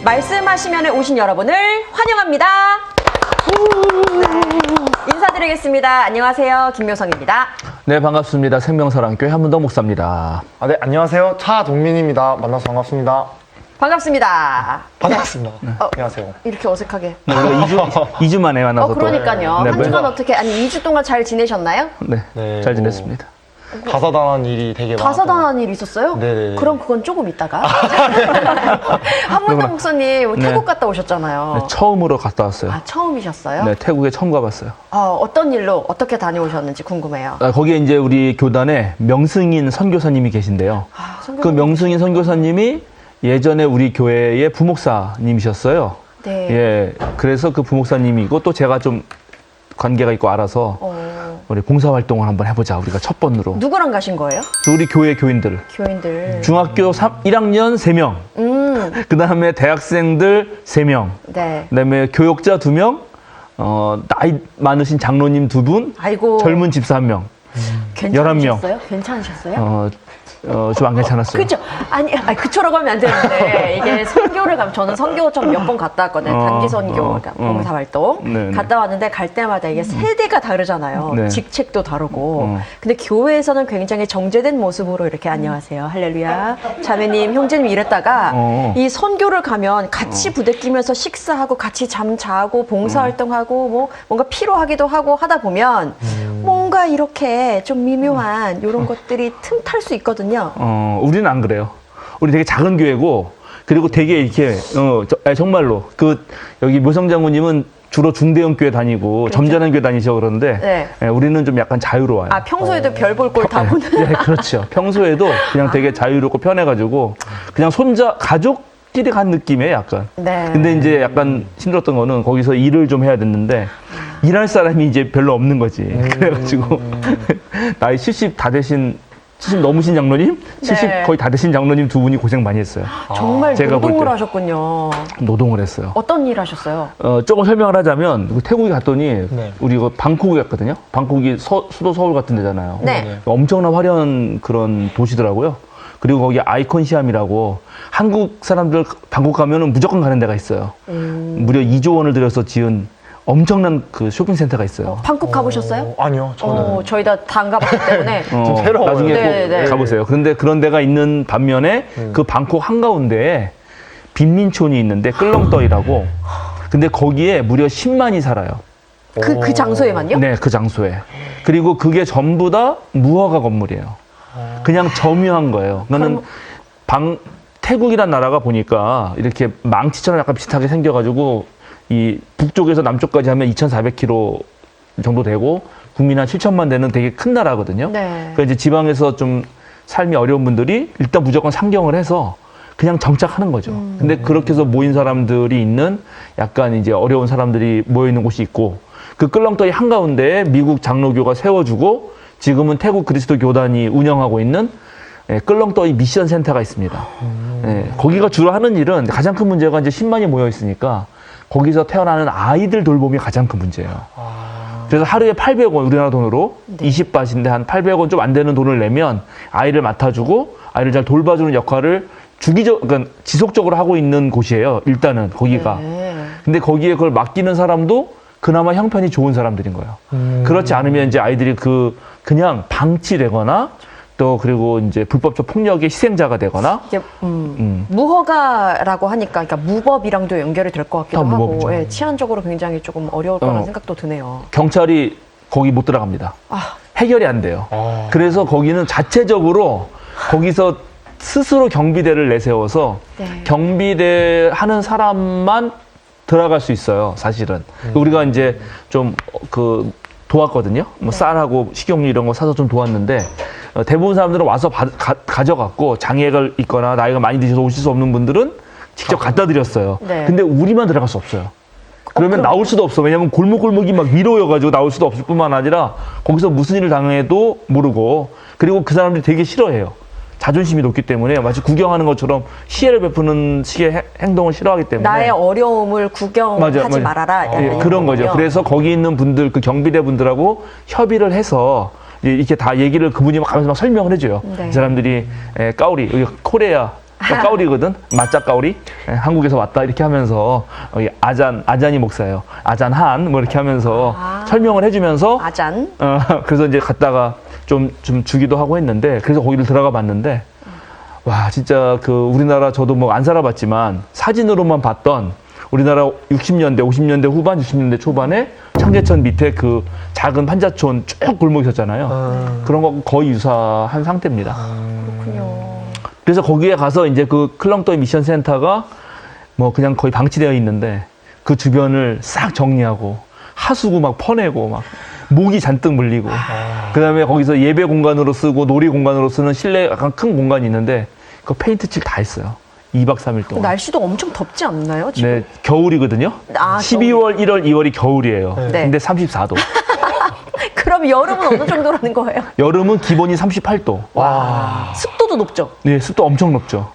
말씀하시면에 오신 여러분을 환영합니다. 네, 인사드리겠습니다. 안녕하세요. 김묘성입니다. 네, 반갑습니다. 생명사랑교회 한문덕 목사입니다. 네, 안녕하세요. 차동민입니다. 만나서 반갑습니다. 반갑습니다. 반갑습니다. 안녕하세요. 이렇게 어색하게. 우리가 2주 만에 만나서 그러니까요. 네, 한 주간 어떻게, 아니 2주 동안 잘 지내셨나요? 네, 잘 지냈습니다. 다사다난 일이 되게 많아요. 다사다난 일 있었어요? 네네. 그럼 그건 조금 있다가. 한문덕 목사님 태국 갔다 오셨잖아요. 네, 처음으로 갔다 왔어요. 아, 처음이셨어요? 네, 태국에 처음 가봤어요. 어떤 일로 어떻게 다녀오셨는지 궁금해요. 거기에 이제 우리 교단에 명승인 선교사님이 계신데요. 그 명승인 선교사님이 예전에 우리 교회의 부목사님이셨어요. 네. 예, 그래서 그 부목사님이고 또 제가 좀 관계가 있고 알아서 우리 봉사활동을 한번 해보자. 우리가 첫 번으로. 누구랑 가신 거예요? 우리 교회 교인들. 교인들. 중학교 1학년 3명. 그 다음에 대학생들 3명. 네. 그 다음에 교역자 2명. 나이 많으신 장로님 2분. 아이고. 젊은 집사 1명. 괜찮으셨어요? 괜찮으셨어요? 좀 안 괜찮았어요. 그죠? 아니, 그초라고 하면 안 되는데, 이게 선교를 가면, 저는 선교 좀 몇 번 갔다 왔거든요. 단기 선교, 봉사활동. 네, 갔다 왔는데, 갈 때마다 이게 세대가 다르잖아요. 네. 직책도 다르고. 근데 교회에서는 굉장히 정제된 모습으로 이렇게 안녕하세요. 할렐루야. 자매님, 형제님 이랬다가, 이 선교를 가면 같이 부대끼면서 식사하고, 같이 잠 자고, 봉사활동하고, 뭐, 뭔가 피로하기도 하고 하다 보면, 뭔가 이렇게 좀 미묘한 이런 것들이 틈탈 수 있거든요. 우리는 안 그래요. 우리 되게 작은 교회고, 그리고 되게 이렇게, 정말로, 여기 묘성 장모님은 주로 중대형 교회 다니고, 그렇죠. 점잖은 교회 다니시고 그러는데, 네. 예, 우리는 좀 약간 자유로워요. 평소에도 별 볼 걸 다 보는. 네, 그렇죠. 평소에도 그냥 되게 자유롭고 편해가지고, 그냥 가족끼리 간 느낌이에요, 약간. 네. 근데 이제 약간 힘들었던 거는 거기서 일을 좀 해야 됐는데, 일할 사람이 이제 별로 없는 거지. 그래가지고, 나이 70 다 되신, 70 넘으신 장로님? 70 네. 거의 다 되신 장로님 2분이 고생 많이 했어요. 정말 제가 볼 노동을 때. 하셨군요. 노동을 했어요. 어떤 일 하셨어요? 조금 설명을 하자면, 태국에 갔더니, 네. 우리 방콕에 갔거든요? 방콕이 수도 서울 같은 데잖아요. 네. 엄청난 화려한 그런 도시더라고요. 그리고 거기 아이콘 시암이라고 한국 사람들 방콕 가면은 무조건 가는 데가 있어요. 무려 2조 원을 들여서 지은 엄청난 그 쇼핑센터가 있어요. 방콕 가보셨어요? 아니요, 저는. 저희 다 안 가봤기 때문에. 좀 새로워요. 나중에 네, 꼭 네. 가보세요. 그런데 그런 데가 있는 반면에 그 방콕 한가운데에 빈민촌이 있는데 끌렁떠이라고. 근데 거기에 무려 10만이 살아요. 그 장소에만요? 네, 그 장소에. 그리고 그게 전부 다 무허가 건물이에요. 그냥 점유한 거예요. 그거는 태국이란 나라가 보니까 이렇게 망치처럼 약간 비슷하게 생겨가지고 이 북쪽에서 남쪽까지 하면 2,400km 정도 되고 국민 한 7천만 되는 되게 큰 나라거든요. 네. 그러니까 이제 지방에서 좀 삶이 어려운 분들이 일단 무조건 상경을 해서 그냥 정착하는 거죠. 근데 그렇게 해서 모인 사람들이 있는 약간 이제 어려운 사람들이 모여 있는 곳이 있고 그 끌렁더리 한가운데에 미국 장로교가 세워주고 지금은 태국 그리스도 교단이 운영하고 있는 끌렁더리 미션 센터가 있습니다. 거기가 주로 하는 일은 가장 큰 문제가 이제 10만이 모여 있으니까 거기서 태어나는 아이들 돌봄이 가장 큰 문제예요. 그래서 하루에 800원, 우리나라 돈으로 네. 20바트인데 한 800원 좀 안 되는 돈을 내면 아이를 맡아주고 아이를 잘 돌봐주는 역할을 그러니까 지속적으로 하고 있는 곳이에요. 일단은 거기가. 네. 근데 거기에 그걸 맡기는 사람도 그나마 형편이 좋은 사람들인 거예요. 그렇지 않으면 이제 아이들이 그냥 방치되거나 또 그리고 이제 불법적 폭력의 희생자가 되거나 이게 무허가라고 하니까 그러니까 무법이랑도 연결이 될 것 같기도 다 하고 무법이죠. 치안적으로 굉장히 조금 어려울 거라는 생각도 드네요. 경찰이 거기 못 들어갑니다. 해결이 안 돼요. 그래서 거기는 자체적으로 거기서 스스로 경비대를 내세워서 네. 경비대 하는 사람만 들어갈 수 있어요, 사실은. 우리가 이제 좀 도왔거든요. 뭐 쌀하고 식용유 이런 거 사서 좀 도왔는데 대부분 사람들은 와서 가져갔고 장애가 있거나 나이가 많이 드셔서 오실 수 없는 분들은 직접 갖다 드렸어요. 네. 근데 우리만 들어갈 수 없어요. 그러면 나올 수도 없어. 왜냐면 골목골목이 막 위로여가지고 나올 수도 없을 뿐만 아니라 거기서 무슨 일을 당해도 모르고 그리고 그 사람들이 되게 싫어해요. 자존심이 높기 때문에 마치 구경하는 것처럼 시혜를 베푸는 식의 행동을 싫어하기 때문에 나의 어려움을 구경하지 말아라. 예, 이런 그런 거죠. 거군요. 그래서 거기 있는 분들, 그 경비대 분들하고 협의를 해서 이렇게 다 얘기를 그분이 막 가면서 막 설명을 해줘요. 네. 이 사람들이 까우리, 여기 코레아, 까우리거든. 맞자 까우리. 예, 한국에서 왔다 이렇게 하면서 여기 아잔이 목사예요. 아잔한 뭐 이렇게 하면서 설명을 해주면서 아잔. 그래서 이제 갔다가 좀 주기도 하고 했는데 그래서 거기를 들어가 봤는데 와 진짜 그 우리나라 저도 뭐 안 살아봤지만 사진으로만 봤던 우리나라 60년대, 50년대 후반, 60년대 초반에 청계천 밑에 그 작은 판자촌 쭉 골목이 있었잖아요. 그런 거 거의 유사한 상태입니다. 그렇군요. 그래서 거기에 가서 이제 그 클렁토이 미션 센터가 뭐 그냥 거의 방치되어 있는데 그 주변을 싹 정리하고 하수구 막 퍼내고 막 모기 잔뜩 물리고 그다음에 거기서 예배 공간으로 쓰고 놀이 공간으로 쓰는 실내 약간 큰 공간이 있는데 그 페인트 칠 다 했어요. 2박 3일 동안. 날씨도 엄청 덥지 않나요, 지금? 네, 겨울이거든요. 12월, 1월, 2월이 겨울이에요. 네. 근데 34도. 그럼 여름은 어느 정도라는 거예요? 여름은 기본이 38도. 습도도 높죠? 네, 습도 엄청 높죠.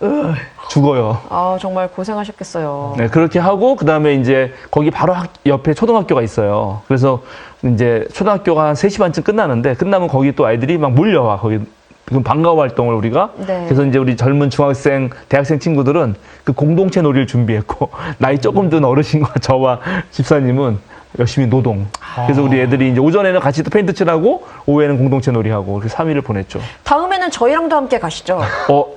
죽어요. 아, 정말 고생하셨겠어요. 네, 그렇게 하고 그다음에 이제 거기 바로 옆에 초등학교가 있어요. 그래서 이제 초등학교가 한 3시 반쯤 끝나는데 끝나면 거기 또 아이들이 막 몰려와. 거기 그럼 방과후 활동을 우리가 네. 그래서 이제 우리 젊은 중학생, 대학생 친구들은 그 공동체 놀이를 준비했고 나이 조금 든 어르신과 저와 집사님은 열심히 노동. 그래서 우리 애들이 이제 오전에는 같이 또 페인트 칠하고 오후에는 공동체 놀이하고 이렇게 3일을 보냈죠. 다음에는 저희랑도 함께 가시죠.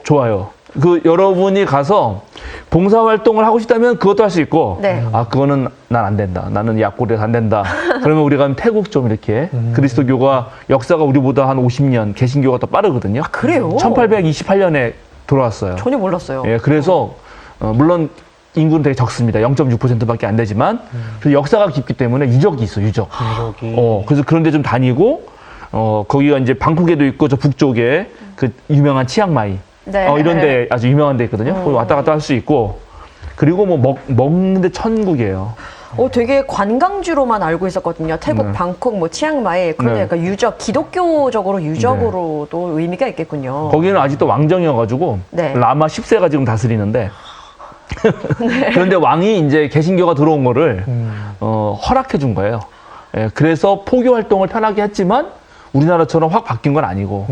좋아요. 그 여러분이 가서 봉사활동을 하고 싶다면 그것도 할 수 있고 네. 그거는 난 안 된다. 나는 약골이라서 안 된다. 그러면 우리가 태국 좀 이렇게 그리스도교가 역사가 우리보다 한 50년 개신교가 더 빠르거든요. 그래요? 1828년에 돌아왔어요. 전혀 몰랐어요. 예, 그래서 물론 인구는 되게 적습니다. 0.6%밖에 안 되지만 그래서 역사가 깊기 때문에 유적이 있어. 유적. 그래서 그런 데 좀 다니고 거기가 이제 방콕에도 있고 저 북쪽에 그 유명한 치앙마이 네. 이런 데 아주 유명한 데 있거든요. 거기 왔다 갔다 할 수 있고 그리고 뭐 먹는데 천국이에요. 되게 관광지로만 알고 있었거든요. 태국, 방콕, 뭐 치앙마이. 그런데 네. 약간 유적, 기독교적으로 유적으로도 의미가 있겠군요. 거기는 아직도 왕정이어가지고 네. 라마 10세가 지금 다스리는데 그런데 왕이 이제 개신교가 들어온 거를 허락해 준 거예요. 예, 그래서 포교 활동을 편하게 했지만 우리나라처럼 확 바뀐 건 아니고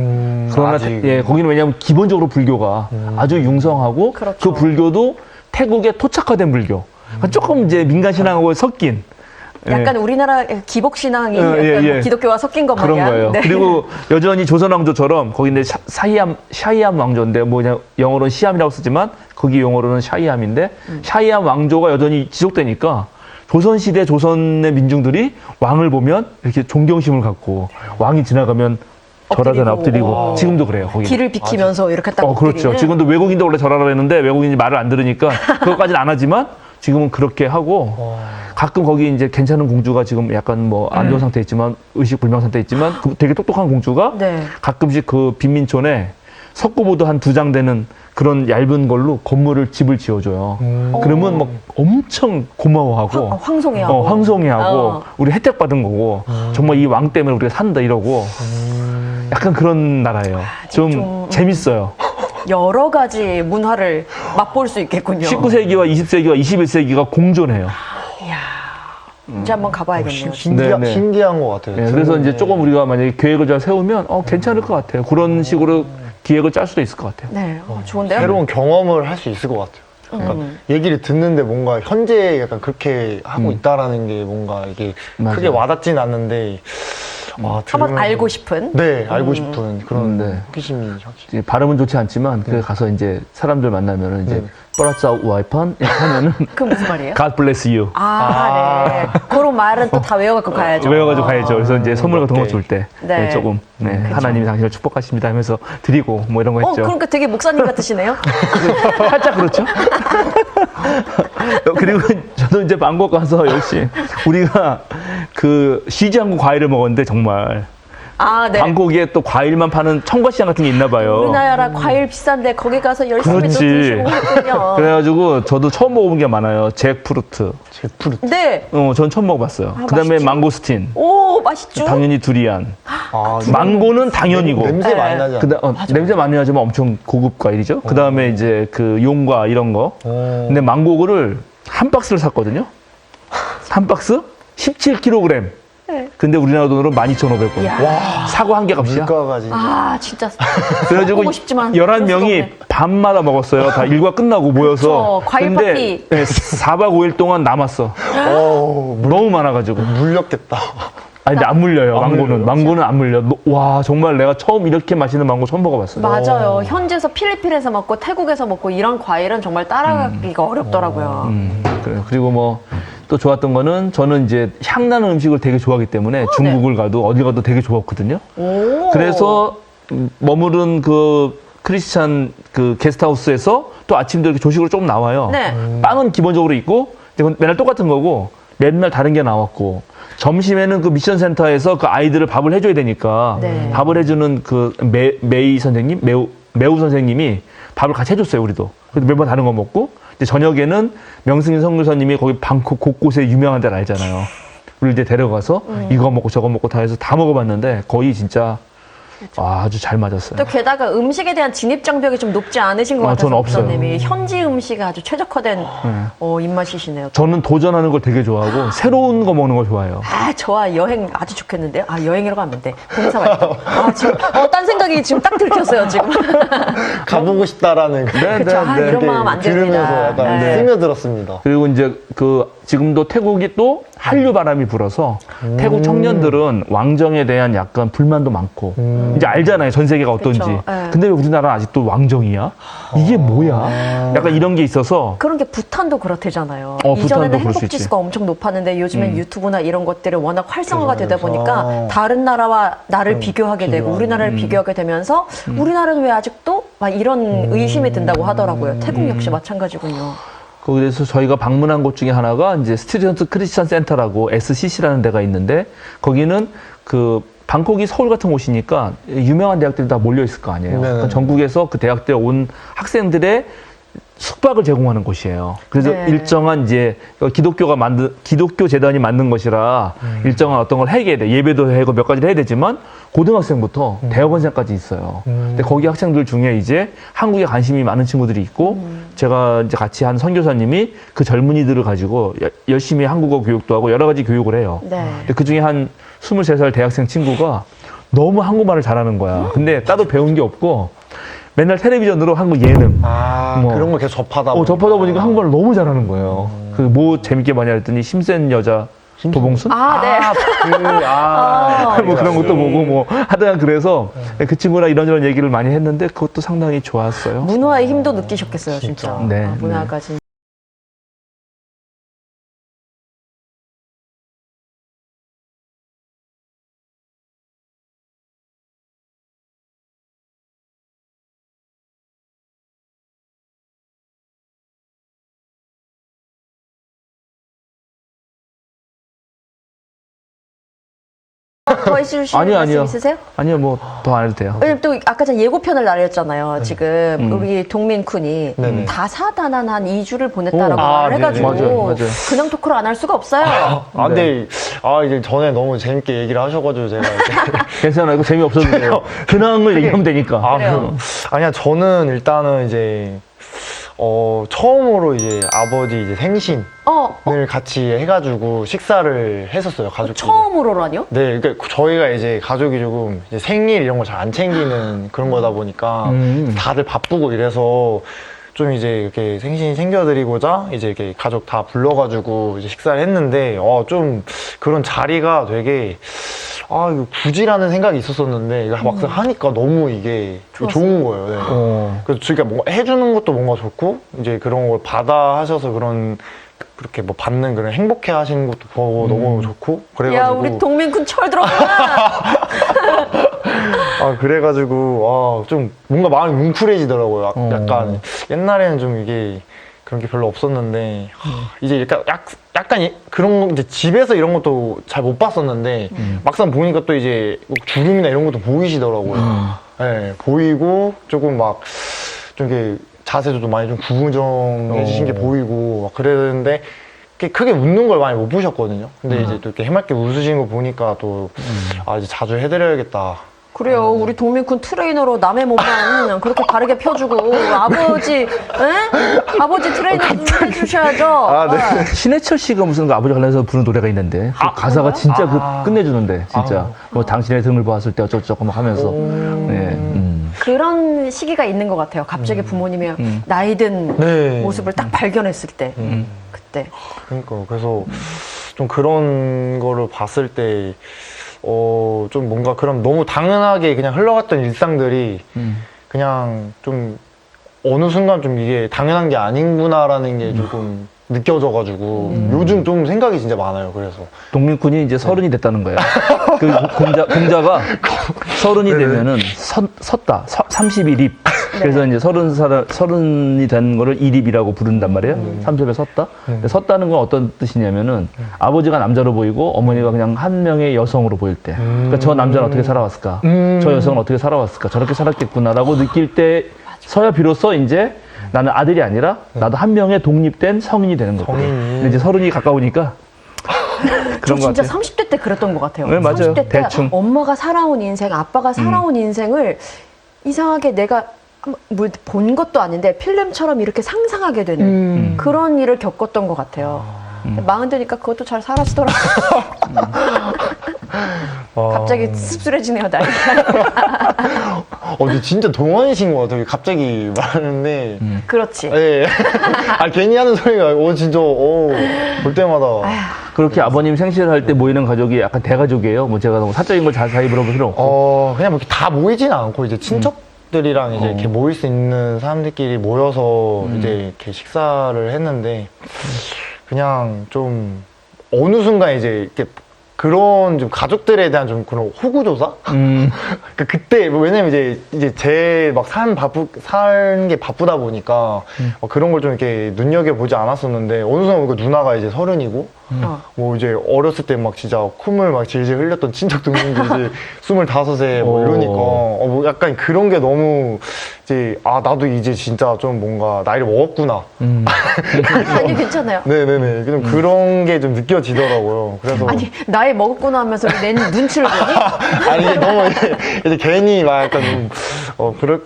그러나 아직. 예, 거기는 왜냐하면 기본적으로 불교가 아주 융성하고 그렇죠. 그 불교도 태국에 토착화된 불교. 그러니까 조금 이제 민간 신앙하고 섞인 약간 우리나라 기복신앙이 예, 약간 예. 뭐 기독교와 섞인 것 그런 마냥. 거예요. 네. 그리고 여전히 조선 왕조처럼 거기 이제 샤이암 왕조인데 뭐 그냥 영어로는 시암이라고 쓰지만 거기 용어로는 샤이암인데 샤이암 왕조가 여전히 지속되니까 조선 시대 조선의 민중들이 왕을 보면 이렇게 존경심을 갖고 왕이 지나가면 절하잖아 엎드리고 지금도 그래요. 거기. 길을 비키면서 이렇게 딱 그렇죠. 엎드리는. 지금도 외국인도 원래 절하라 했는데 외국인이 말을 안 들으니까 그것까지는 안 하지만 지금은 그렇게 하고 가끔 거기 이제 괜찮은 공주가 지금 약간 뭐 안 좋은 상태에 있지만 의식 불명 상태에 있지만 그 되게 똑똑한 공주가 네. 가끔씩 그 빈민촌에 석고보드 한 2장 되는 그런 얇은 걸로 건물을 집을 지어줘요. 그러면 막 엄청 고마워하고 황송해하고. 황송해하고 우리 혜택 받은 거고 정말 이 왕 때문에 우리가 산다 이러고 약간 그런 나라예요. 좀 재밌어요. 여러 가지 문화를 맛볼 수 있겠군요. 19세기와 20세기와 21세기가 공존해요. 이야, 이제 한번 가봐야겠네요. 네. 신기한 것 같아요. 네, 그래서 듣는데. 이제 조금 우리가 만약에 계획을 잘 세우면 괜찮을 것 같아요. 그런 식으로 기획을 짤 수도 있을 것 같아요. 네, 좋은데요? 새로운 경험을 할 수 있을 것 같아요. 그러니까 얘기를 듣는데 뭔가 현재 약간 그렇게 하고 있다라는 게 뭔가 이게 맞아요. 크게 와닿진 않는데 한번 들으면서 알고 싶은. 네, 알고 싶은 그런 네. 호기심이 확실히. 이제 발음은 좋지 않지만 그래 가서 이제 사람들 만나면은 이제 네. 뿌라짜 와이펀 이렇게 하면은 그 무슨 말이에요? God bless you 네. 그런 말은 또 다 외워갖고 가야죠. 외워가지고 가야죠. 그래서 이제 선물 같은 거 줄 때 네. 조금 하나님이 당신을 축복하십니다 하면서 드리고 뭐 이런 거 했죠. 그러니까 되게 목사님 같으시네요? 살짝 그렇죠. 그리고 저도 이제 방콕 가서 역시 우리가 그 쉬지 않고 과일을 먹었는데 정말 네. 방콕에 또 과일만 파는 청과시장 같은 게 있나 봐요. 우리나라 과일 비싼데 거기 가서 열심히 또 그렇지. 드시고 오셨군요. 그래가지고 저도 처음 먹어본 게 많아요. 잭프루트. 잭프루트. 네. 전 처음 먹어봤어요. 그다음에 맛있지? 망고스틴. 오, 맛있죠? 당연히 두리안. 아, 망고는 당연이고. 냄새 많이 나지 않아요? 냄새 많이 나지만 엄청 고급 과일이죠. 그다음에 이제 그 용과 이런 거. 근데 망고를 한 박스를 샀거든요. 한 박스 17kg. 근데 우리나라 돈으로 12,500원. 야. 와, 사과 한 개 값이야. 물가가 진짜. 아, 진짜. 그래가지고 보고 싶지만 그럴 수가 11명이 없네. 밤마다 먹었어요. 다 일과 끝나고 모여서. 그쵸, 과일 근데 파티. 네, 4박 5일 동안 남았어. 너무 많아가지고. 물렸겠다. 아니, 근데 안 물려요, 안 망고는. 물려요? 망고는 안 물려. 와, 정말 내가 처음 이렇게 맛있는 망고 처음 먹어봤어요. 맞아요. 현지에서 필리핀에서 먹고 태국에서 먹고 이런 과일은 정말 따라가기가 어렵더라고요. 그래요. 그리고 뭐 또 좋았던 거는 저는 이제 향나는 음식을 되게 좋아하기 때문에 중국을 가도 어디 가도 되게 좋았거든요. 오. 그래서 머무른 그 크리스찬 그 게스트하우스에서 또 아침도 이렇게 조식으로 조금 나와요. 네. 빵은 기본적으로 있고 근데 맨날 똑같은 거고 맨날 다른 게 나왔고 점심에는 그 미션 센터에서 그 아이들을 밥을 해줘야 되니까 네. 밥을 해주는 그 메이 선생님 매우 선생님이 밥을 같이 해줬어요. 우리도. 그래도 매번 다른 거 먹고 근데 저녁에는 명승인 선교사님이 거기 방콕 곳곳에 유명한 데를 알잖아요. 우리 이제 데려가서 이거 먹고 저거 먹고 다 해서 다 먹어봤는데 거의 진짜 아주 잘 맞았어요. 또 게다가 음식에 대한 진입 장벽이 좀 높지 않으신 것 아, 같아서 저는 없어요. 목사님이 현지 음식에 아주 최적화된 입맛이시네요. 저는 도전하는 걸 되게 좋아하고 새로운 거 먹는 걸 좋아해요. 아, 저와 여행 아주 좋겠는데요. 아, 여행이라고 가면 돼. 봉사 말고. 아, 지금 딴 생각이 지금 딱 들켰어요, 지금. 가보고 싶다라는 그쵸. 아, 이런 마음 안 됩니다. 들으면서 약간 네. 스며들었습니다. 그리고 이제 그 지금도 태국이 또 한류 바람이 불어서 태국 청년들은 왕정에 대한 약간 불만도 많고 이제 알잖아요 전 세계가 어떤지. 그쵸. 네. 근데 왜 우리나라는 아직도 왕정이야? 이게 뭐야? 약간 이런 게 있어서 그런 게 부탄도 그렇대잖아요. 부탄도 이전에는 그럴 수 행복 지수가 엄청 높았는데 요즘엔 유튜브나 이런 것들이 워낙 활성화가 되다 보니까 그래서. 다른 나라와 나를 비교하게 되고 비교하는. 우리나라를 비교하게 되면서 우리나라는 왜 아직도 막 이런 의심이 든다고 하더라고요. 태국 역시 마찬가지군요. 그래서 저희가 방문한 곳 중에 하나가 이제 스튜던트 크리스천 센터라고 SCC라는 데가 있는데 거기는 그 방콕이 서울 같은 곳이니까 유명한 대학들이 다 몰려 있을 거 아니에요. 네네. 그러니까 전국에서 그 대학들에 온 학생들의 숙박을 제공하는 곳이에요. 그래서 네. 일정한 이제 기독교 재단이 만든 것이라 일정한 어떤 걸 해야 돼. 예배도 하고 몇 가지를 해야 되지만 고등학생부터 대학원생까지 있어요. 근데 거기 학생들 중에 이제 한국에 관심이 많은 친구들이 있고 제가 이제 같이 한 선교사님이 그 젊은이들을 가지고 열심히 한국어 교육도 하고 여러 가지 교육을 해요. 네. 근데 그 중에 한 23살 대학생 친구가 너무 한국말을 잘하는 거야. 근데 따로 배운 게 없고 맨날 텔레비전으로 한국 예능 뭐. 그런 걸 계속 접하다 보니까. 접하다 보니까 한국말을 너무 잘하는 거예요. 그 뭐 재밌게 많이 했더니 힘센 여자 도봉순? 아, 네. 뭐 그런 것도 보고 뭐 하다가 그래서 그 친구랑 이런저런 얘기를 많이 했는데 그것도 상당히 좋았어요. 문화의 힘도 느끼셨겠어요, 진짜. 네, 아, 네. 문화가 진짜. 더 해주실 아니요, 말씀 아니요. 있으세요? 아니요, 뭐 더 안 해도 돼요. 왜냐면 또 아까 전 예고편을 날렸잖아요. 지금 우리 동민쿤이 네네. 다사다난한 2주를 보냈다라고 아, 말을 해가지고 네네. 맞아요. 그냥 토크를 안 할 수가 없어요. 근데 이제 전에 너무 재밌게 얘기를 하셔가지고 제가 이제 괜찮아요. 이거 재미없어도 돼요. 근황을 얘기하면 되니까. 그래요. 아니야, 저는 일단은 이제 처음으로 이제 아버지 이제 생신을 같이 해가지고 식사를 했었어요, 가족끼리. 처음으로라뇨? 네, 그러니까 저희가 이제 가족이 조금 이제 생일 이런 거 잘 안 챙기는 그런 거다 보니까 다들 바쁘고 이래서 좀 이제 이렇게 생신 챙겨드리고자 이제 이렇게 가족 다 불러가지고 이제 식사를 했는데 좀 그런 자리가 되게 이거 굳이라는 생각이 있었었는데 이거 막상 하니까 너무 이게 좋은 거예요. 네. 그래서 저희가 뭔가 해주는 것도 뭔가 좋고 이제 그런 걸 받아 하셔서 그렇게 뭐 받는 그런 행복해 하시는 것도 보고 너무 좋고 그래가지고 야, 우리 동민쿤 철 들었구나. 그래가지고 좀 뭔가 마음이 뭉클해지더라고요. 약간 옛날에는 좀 이게 그런 게 별로 없었는데 이제 약간 그런 거 이제 집에서 이런 것도 잘 못 봤었는데 막상 보니까 또 이제 주름이나 이런 것도 보이시더라고요. 네, 보이고 조금 막 좀 이렇게 자세도 좀 많이 좀 구부정해지신 게 보이고 막 그랬는데 크게 웃는 걸 많이 못 보셨거든요. 근데 이제 또 이렇게 해맑게 웃으신 거 보니까 또 이제 자주 해드려야겠다 그래요. 우리 동민군 트레이너로 남의 몸만 그렇게 바르게 펴주고 아버지 트레이너 좀 해주셔야죠. 아, 네. 신해철 씨가 무슨 그 아버지 관련해서 부른 노래가 있는데 그 가사가 진짜 끝내주는데 진짜 뭐 당신의 등을 보았을 때 어쩌고저쩌고 막 하면서 네, 그런 시기가 있는 것 같아요. 갑자기 부모님의 나이 든 네. 모습을 딱 발견했을 때 그때. 그러니까 그래서 좀 그런 거를 봤을 때 좀 뭔가 그런 너무 당연하게 그냥 흘러갔던 일상들이 그냥 좀 어느 순간 좀 이게 당연한 게 아닌구나라는 게 조금 느껴져가지고 요즘 좀 생각이 진짜 많아요. 그래서 동민군이 이제 30이 됐다는 거예요. 그 공자가 30이 되면은 섰다. 31입. 그래서 이제 30이 된 거를 1입이라고 부른단 말이에요. 30에 섰다. 근데 섰다는 건 어떤 뜻이냐면은 아버지가 남자로 보이고 어머니가 그냥 한 명의 여성으로 보일 때. 그러니까 저 남자는 어떻게 살아왔을까? 저 여성은 어떻게 살아왔을까? 저렇게 살았겠구나라고 느낄 때 서야 비로소 이제 나는 아들이 아니라 나도 한 명의 독립된 성인이 되는 거고. 근데 이제 30이 가까우니까 저 그런 거 진짜 같아요. 30대 때 그랬던 것 같아요. 네, 맞아요. 30대 때 대충. 엄마가 살아온 인생, 아빠가 살아온 인생을 이상하게 내가 뭐 본 것도 아닌데 필름처럼 이렇게 상상하게 되는 그런 일을 겪었던 것 같아요. 마흔 드니까 그것도 잘 사라지더라고요. 갑자기 씁쓸해지네요, 나이가. 근데 진짜 동안이신 것 같아요. 갑자기 말하는데. 그렇지. 예. 괜히 하는 소리가, 진짜, 볼 때마다. 그렇게 아버님 생신을 할 때 모이는 가족이 약간 대가족이에요. 뭐 제가 너무 사적인 걸 자세히 물어볼 필요 없고. 그냥 뭐 이렇게 다 모이지는 않고, 이제 친척들이랑 이제 이렇게 모일 수 있는 사람들끼리 모여서 이제 이렇게 식사를 했는데, 그냥 좀, 어느 순간 이제 이렇게 그런 좀 가족들에 대한 좀 그런 호구조사? 그때, 왜냐면 이제 제 막 사는 게 바쁘다 보니까 그런 걸 좀 이렇게 눈여겨보지 않았었는데 어느 순간 보니까 누나가 이제 30이고 뭐 이제 어렸을 때 막 진짜 콧물 막 질질 흘렸던 친척 동생들 이제 25세 뭐 이러니까 뭐 약간 그런 게 너무 이제 나도 이제 진짜 좀 뭔가 나이를 먹었구나. 아니, 괜찮아요. 네네네. 좀 그런 게 좀 느껴지더라고요. 그래서. 아니, 나이 먹었구나 하면서 내 눈치를 보니? 아니, 이게 너무 이제 괜히 막 약간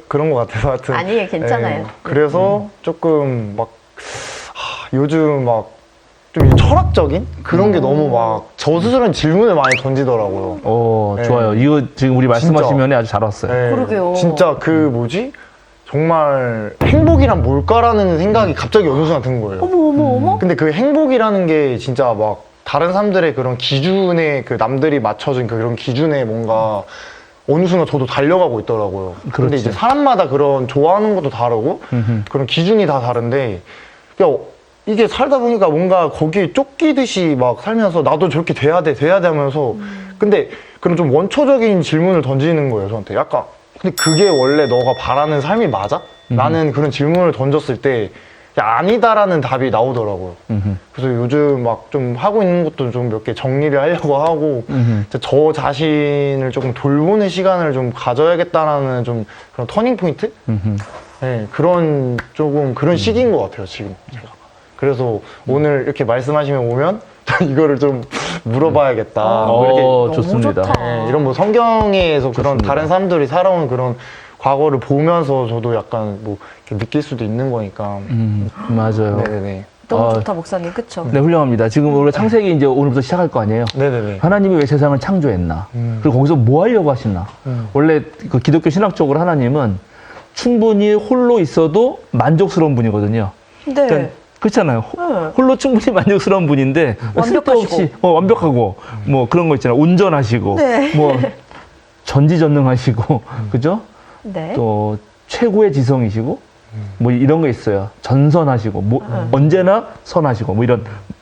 그런 것 같아서 하여튼. 아니, 괜찮아요. 그래서 조금 막 요즘 막 좀 철학적인 그런 게 너무 막 저 스스로는 질문을 많이 던지더라고요. 좋아요. 이거 지금 우리 말씀하신 면에 아주 잘 왔어요. 그러게요. 진짜 그 뭐지? 정말 행복이란 뭘까라는 생각이 갑자기 어느 순간 든 거예요. 어머. 근데 그 행복이라는 게 진짜 막 다른 사람들의 그런 기준에 그 남들이 맞춰준 그런 기준에 뭔가 어느 순간 저도 달려가고 있더라고요. 근데 그렇지. 이제 사람마다 그런 좋아하는 것도 다르고 그런 기준이 다 다른데 그냥 이게 살다 보니까 뭔가 거기에 쫓기듯이 막 살면서 나도 저렇게 돼야 돼 하면서 근데 그런 좀 원초적인 질문을 던지는 거예요, 저한테. 약간 근데 그게 원래 너가 바라는 삶이 맞아? 라는 그런 질문을 던졌을 때 아니다라는 답이 나오더라고요. 그래서 요즘 막 좀 하고 있는 것도 좀 몇 개 정리를 하려고 하고 저 자신을 조금 돌보는 시간을 좀 가져야겠다라는 좀 그런 터닝 포인트? 네, 그런 조금 그런 시기인 것 같아요, 지금 제가. 그래서 오늘 이렇게 말씀하시면 오면 이거를 좀 물어봐야겠다. 뭐 이렇게 좋습니다. 좋다. 이런 뭐 성경에서 그런 좋습니다. 다른 사람들이 살아온 그런 과거를 보면서 저도 약간 뭐 이렇게 느낄 수도 있는 거니까. 맞아요. 네네네. 너무 좋다, 목사님. 그쵸? 네, 훌륭합니다. 지금 우리가 창세기 이제 오늘부터 시작할 거 아니에요? 네네네. 하나님이 왜 세상을 창조했나? 그리고 거기서 뭐 하려고 하시나? 원래 그 기독교 신학적으로 하나님은 충분히 홀로 있어도 만족스러운 분이거든요. 네. 그러니까 그렇잖아요. 네. 홀로 충분히 만족스러운 분인데 쓸데없이 완벽하고 뭐 그런 거 있잖아요. 운전하시고 네. 뭐 전지전능하시고 그죠? 네. 또 최고의 지성이시고 뭐 이런 거 있어요. 전선하시고 뭐 언제나 선하시고 뭐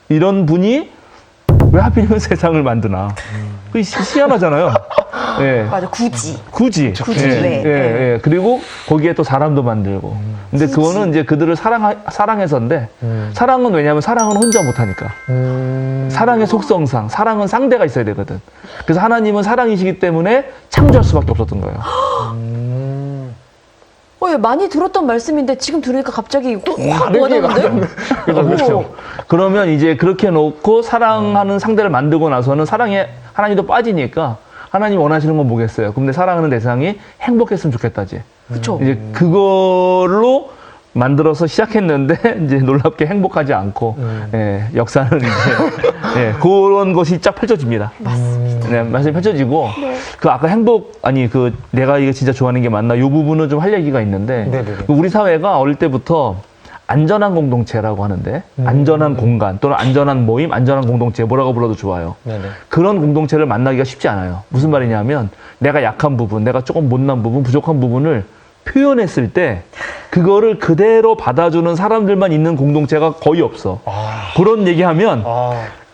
이런 분이 왜 하필이면 세상을 만드나? 그 희한하잖아요. 예. 맞아, 굳이. 굳이. 왜? 예. 그리고 거기에 또 사람도 만들고. 근데 그거는 이제 그들을 사랑해서인데, 사랑은 왜냐면 사랑은 혼자 못하니까. 사랑의 속성상, 사랑은 상대가 있어야 되거든. 그래서 하나님은 사랑이시기 때문에 창조할 수밖에 없었던 거예요. 예, 많이 들었던 말씀인데 지금 들으니까 갑자기 확 다르게 와닿는데? 그렇죠. 그러면 이제 그렇게 놓고 사랑하는 상대를 만들고 나서는 사랑에 하나님도 빠지니까 하나님 원하시는 건 뭐겠어요? 그럼 내 사랑하는 대상이 행복했으면 좋겠다지. 그쵸. 이제 그걸로 만들어서 시작했는데 이제 놀랍게 행복하지 않고 예, 역사는 이제 예, 그런 것이 쫙 펼쳐집니다. 맞습니다. 네, 말씀이 펼쳐지고 그 아까 그 내가 이게 진짜 좋아하는 게 맞나 이 부분은 좀 할 얘기가 있는데 네네네. 우리 사회가 어릴 때부터 안전한 공동체라고 하는데 안전한 공간 또는 안전한 모임, 안전한 공동체 뭐라고 불러도 좋아요. 네네. 그런 공동체를 만나기가 쉽지 않아요. 무슨 말이냐면 내가 약한 부분, 내가 조금 못난 부분, 부족한 부분을 표현했을 때 그거를 그대로 받아주는 사람들만 있는 공동체가 거의 없어. 그런 얘기하면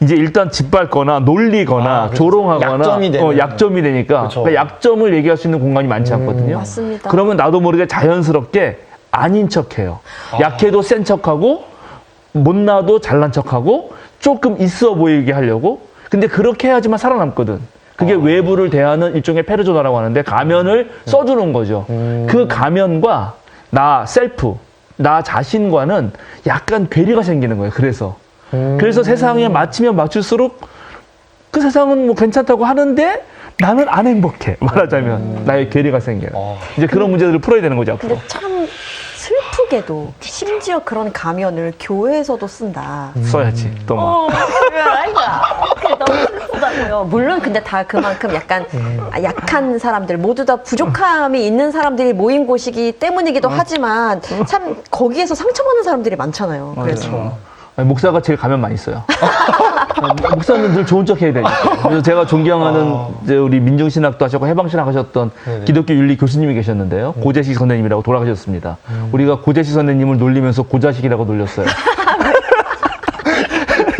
이제 일단 짓밟거나 놀리거나 그렇죠. 조롱하거나 약점이 되는. 약점이 되니까 그렇죠. 그러니까 약점을 얘기할 수 있는 공간이 많지 않거든요. 맞습니다. 그러면 나도 모르게 자연스럽게 아닌 척해요. 약해도 센 척하고 못나도 잘난 척하고 조금 있어 보이게 하려고. 근데 그렇게 해야지만 살아남거든. 그게 외부를 대하는 일종의 페르소나라고 하는데 가면을 써주는 거죠. 그 가면과 나 셀프, 나 자신과는 약간 괴리가 생기는 거예요. 그래서 세상에 맞추면 맞출수록 그 세상은 뭐 괜찮다고 하는데 나는 안 행복해. 말하자면 나의 괴리가 생겨요. 이제 그런 문제들을 풀어야 되는 거죠. 앞으로. 근데 참 슬프게도 심지어 그런 가면을 교회에서도 쓴다. 써야지. 또 막. 너무 슬프다고요. 물론 근데 다 그만큼 약간 약한 사람들 모두 다 부족함이 있는 사람들이 모인 곳이기 때문이기도 하지만 참 거기에서 상처받는 사람들이 많잖아요. 그래서 아니, 목사가 제일 가면 많이 써요. 목사는 늘 좋은 척 해야 되니까. 그래서 제가 존경하는 이제 우리 민중신학도 하셨고 해방신학 하셨던 네네. 기독교 윤리 교수님이 계셨는데요. 고재식 선생님이라고 돌아가셨습니다. 우리가 고재식 선생님을 놀리면서 고자식이라고 놀렸어요.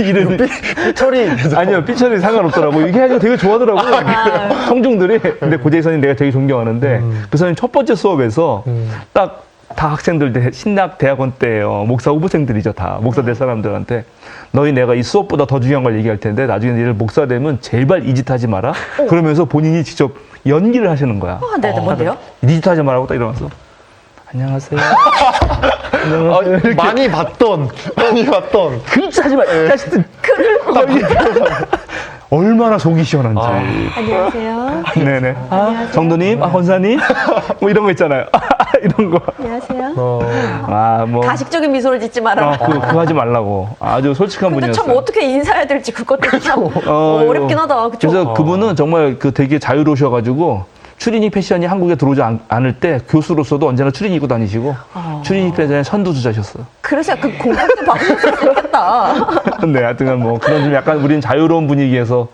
이름이 삐처리 아니요, 삐처리 상관없더라고. 이게 해가지고 되게 좋아하더라고요. 성중들이. 근데 고재식 선생님 내가 되게 존경하는데 그 선생님 첫 번째 수업에서 딱 다 학생들 신학 대학원 때예요. 목사 후보생들이죠, 다. 목사 될 사람들한테 너희 내가 이 수업보다 더 중요한 걸 얘기할 텐데 나중에 너희들 목사 되면 제발 이 짓 하지 마라. 그러면서 본인이 직접 연기를 하시는 거야. 네네 뭔데요? 이 짓 하지 말라고 딱 이러면서 안녕하세요. 안녕하세요. 많이 봤던 그 짓 하지 마. 자식들. 얼마나 속이 시원한지. 안녕하세요. 네네. 정도님, 권사님, 뭐 이런 거 있잖아요. 이런 거. 안녕하세요. 뭐. 가식적인 미소를 짓지 말아라. 그거 하지 말라고. 아주 솔직한 근데 분이었어요. 참 어떻게 인사해야 될지 그것도 참 어렵긴 하다. 그쵸? 그래서 그분은 정말 그 되게 자유로우셔가지고 추리닝 패션이 한국에 들어오지 않을 때 교수로서도 언제나 추리닝 입고 다니시고 추리닝 패션에 선두주자셨어요. 그래서 약간 공격도 받을 수 있겠다. 네, 하여튼 뭐 그런 좀 약간 우리는 자유로운 분위기에서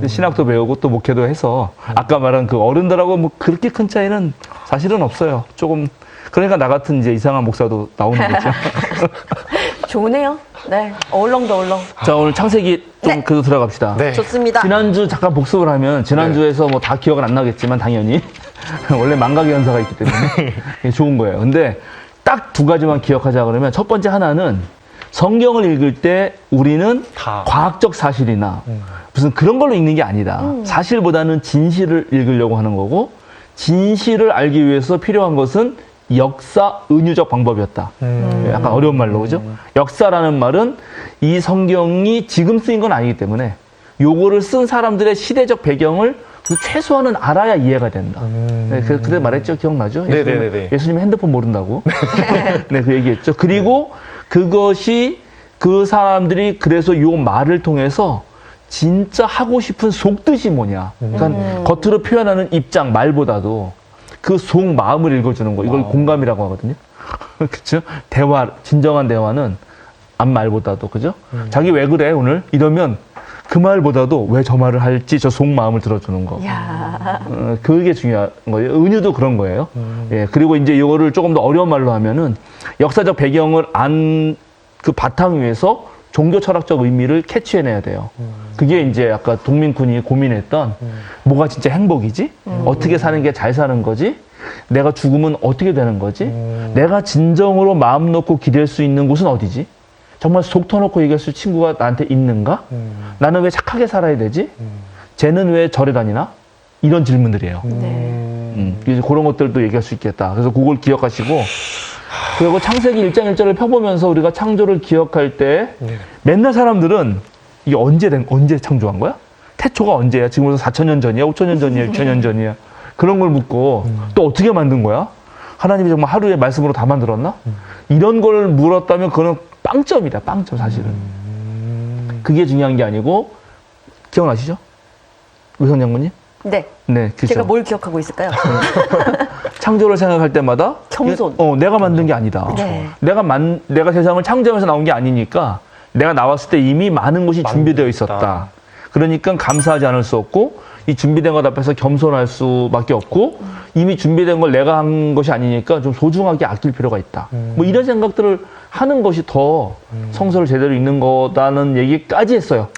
신학도 배우고 또 목회도 해서 아까 말한 그 어른들하고 뭐 그렇게 큰 차이는 사실은 없어요. 조금 그러니까 나 같은 이제 이상한 목사도 나오는 거죠. 좋네요. 네, 얼렁더얼렁. 자, 오늘 창세기 좀 그래도 들어갑시다. 네. 좋습니다. 지난주 잠깐 복습을 하면 지난주에서 뭐 다 기억은 안 나겠지만 당연히 원래 망각의 연사가 있기 때문에 이게 좋은 거예요. 근데 딱 두 가지만 기억하자 그러면 첫 번째 하나는 성경을 읽을 때 우리는 다. 과학적 사실이나 무슨 그런 걸로 읽는 게 아니다. 사실보다는 진실을 읽으려고 하는 거고 진실을 알기 위해서 필요한 것은 역사 은유적 방법이었다. 약간 어려운 말로 그죠? 역사라는 말은 이 성경이 지금 쓰인 건 아니기 때문에 요거를 쓴 사람들의 시대적 배경을 최소한은 알아야 이해가 된다. 네, 그때 말했죠? 기억나죠? 네네네. 예수님이 핸드폰 모른다고. 네, 그 얘기했죠. 그리고 그것이 그 사람들이 그래서 요 말을 통해서 진짜 하고 싶은 속뜻이 뭐냐. 그러니까 겉으로 표현하는 입장, 말보다도 그 속 마음을 읽어주는 거. 이걸 공감이라고 하거든요. 그쵸? 대화, 진정한 대화는 앞말보다도, 그죠? 자기 왜 그래, 오늘? 이러면 그 말보다도 왜 저 말을 할지 저 속 마음을 들어주는 거. 야, 그게 중요한 거예요. 은유도 그런 거예요. 예, 그리고 이제 이거를 조금 더 어려운 말로 하면은 역사적 배경을 안 그 바탕 위에서 종교 철학적 의미를 캐치해내야 돼요. 그게 이제 아까 동민군이 고민했던 뭐가 진짜 행복이지? 어떻게 사는 게 잘 사는 거지? 내가 죽으면 어떻게 되는 거지? 내가 진정으로 마음 놓고 기댈 수 있는 곳은 어디지? 정말 속 터놓고 얘기할 수 있는 친구가 나한테 있는가? 나는 왜 착하게 살아야 되지? 쟤는 왜 절에 다니나? 이런 질문들이에요. 그래서 그런 것들도 얘기할 수 있겠다. 그래서 그걸 기억하시고 그리고 창세기 1장 1절을 펴보면서 우리가 창조를 기억할 때 맨날 사람들은 이게 언제 창조한 거야? 태초가 언제야? 지금부터 4,000년 전이야? 5,000년 전이야? 6,000년 전이야? 그런 걸 묻고 또 어떻게 만든 거야? 하나님이 정말 하루의 말씀으로 다 만들었나? 이런 걸 물었다면 그거는 빵점이다. 빵점 사실은. 그게 중요한 게 아니고 기억나시죠? 외선 장군님? 네. 네, 그렇죠. 제가 뭘 기억하고 있을까요? 창조를 생각할 때마다 겸손. 내가 만든 게 아니다. 네. 내가 세상을 창조하면서 나온 게 아니니까 내가 나왔을 때 이미 많은 것이 준비되어 있었다. 그러니까 감사하지 않을 수 없고 이 준비된 것 앞에서 겸손할 수밖에 없고 이미 준비된 걸 내가 한 것이 아니니까 좀 소중하게 아낄 필요가 있다. 뭐 이런 생각들을 하는 것이 더 성서를 제대로 읽는 거다는 얘기까지 했어요.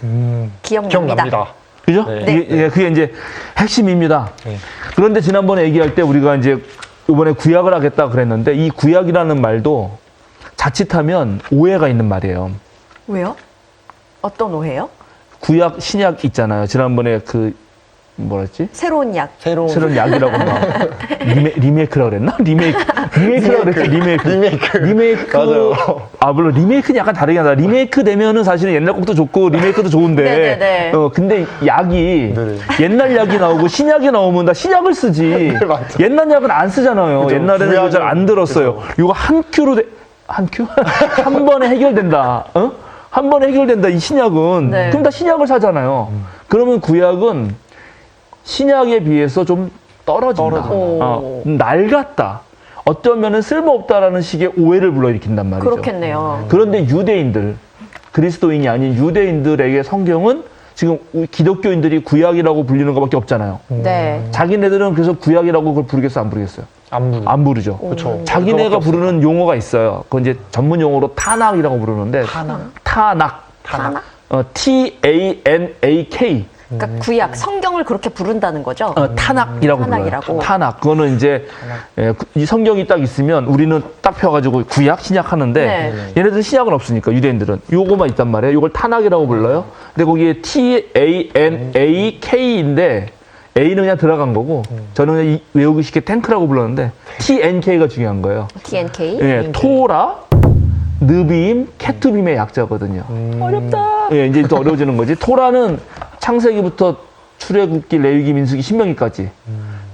기억납니다. 그죠? 네. 그게 이제 핵심입니다. 네. 그런데 지난번에 얘기할 때 우리가 이제 이번에 구약을 하겠다 그랬는데 이 구약이라는 말도 자칫하면 오해가 있는 말이에요. 왜요? 어떤 오해요? 구약, 신약 있잖아요. 지난번에 그 뭐랬지? 새로운 약. 새로운 약이라고 막 리메이크라고 그랬나? 리메이크라고 그랬죠. 리메이크. 맞아요. 아, 물론 리메이크는 약간 다르긴 하다. 리메이크 되면은 사실은 옛날 곡도 좋고 리메이크도 좋은데. 네네네. 근데 약이 네네. 옛날 약이 나오고 신약이 나오면 다 신약을 쓰지. 맞죠. 옛날 약은 안 쓰잖아요. 그죠. 옛날에는 이거 잘 안 들었어요. 이거 한 큐로 한 큐? 한 번에 해결된다. 한 번에 해결된다. 이 신약은. 네. 그럼 다 신약을 사잖아요. 그러면 구약은 신약에 비해서 좀 떨어진다. 낡았다. 어쩌면은 쓸모없다라는 식의 오해를 불러일으킨단 말이죠. 그렇겠네요. 그런데 유대인들, 그리스도인이 아닌 유대인들에게 성경은 지금 기독교인들이 구약이라고 불리는 것밖에 없잖아요. 네. 자기네들은 그래서 구약이라고 그걸 부르겠어, 안 부르겠어요? 안 부르죠. 그렇죠. 자기네가 부르는 용어가 있어요. 그건 이제 전문 용어로 타낙이라고 부르는데 타낙. T-A-N-A-K. 그러니까 구약, 성경을 그렇게 부른다는 거죠? 타낙이라고 불러요. 타낙이라고. 타낙. 그거는 이제 이 성경이 딱 있으면 우리는 딱 펴가지고 구약, 신약 하는데 네. 얘네들은 신약은 없으니까 유대인들은 요거만 있단 말이에요. 요걸 타낙이라고 불러요. 근데 거기에 T-A-N-A-K인데 A는 그냥 들어간 거고 저는 그냥 외우기 쉽게 탱크라고 불렀는데 T-N-K가 중요한 거예요. TNK. 예, 토라, 느비임, 케투빔의 약자거든요. 어렵다. 예, 이제 또 어려워지는 거지. 토라는 창세기부터 출애굽기, 레위기, 민수기, 신명기까지.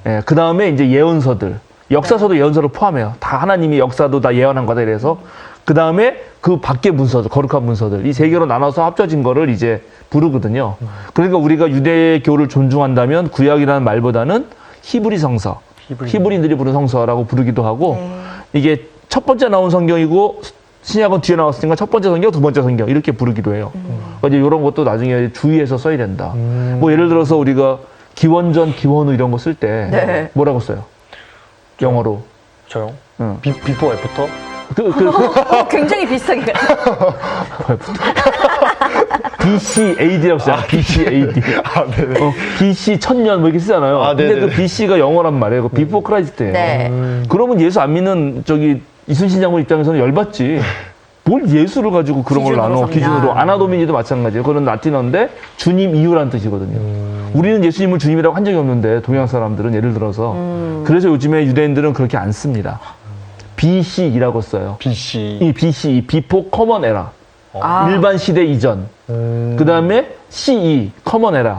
예, 그 다음에 이제 예언서들. 역사서도 예언서를 포함해요. 다 하나님이 역사도 다 예언한 거다 이래서. 그 다음에 그 밖의 문서들, 거룩한 문서들. 이 세 개로 나눠서 합쳐진 거를 이제 부르거든요. 그러니까 우리가 유대교를 존중한다면 구약이라는 말보다는 히브리 성서. 히브리인들이 부른 성서라고 부르기도 하고 이게 첫 번째 나온 성경이고 신약은 뒤에 나왔으니까 첫 번째 성경, 두 번째 성경 이렇게 부르기도 해요. 이제 이런 것도 나중에 주의해서 써야 된다. 뭐 예를 들어서 우리가 기원전, 기원후 이런 거 쓸 때 네. 뭐라고 써요? 영어로. 저요? 응. 비포 애프터? 굉장히 비슷하게. BC AD라고 써요. BC AD. 네네. BC 1000년 뭐 이렇게 쓰잖아요. 근데 네네네. 그 BC가 영어란 말이에요. 그 비포 크라이스트예요. 네. 그러면 예수 안 믿는 이순신 장군 입장에서는 열받지. 뭘 예수를 가지고 그런 걸 기준으로 나눠 삼냐. 기준으로. 아나도미니도 마찬가지예요. 그건 라틴어인데 주님 이유라는 뜻이거든요. 우리는 예수님을 주님이라고 한 적이 없는데 동양 사람들은 예를 들어서 그래서 요즘에 유대인들은 그렇게 안 씁니다. BC이라고 써요. BC. 이 BC, Before Common Era. 아. 일반 시대 이전. 그 다음에 CE, Common Era.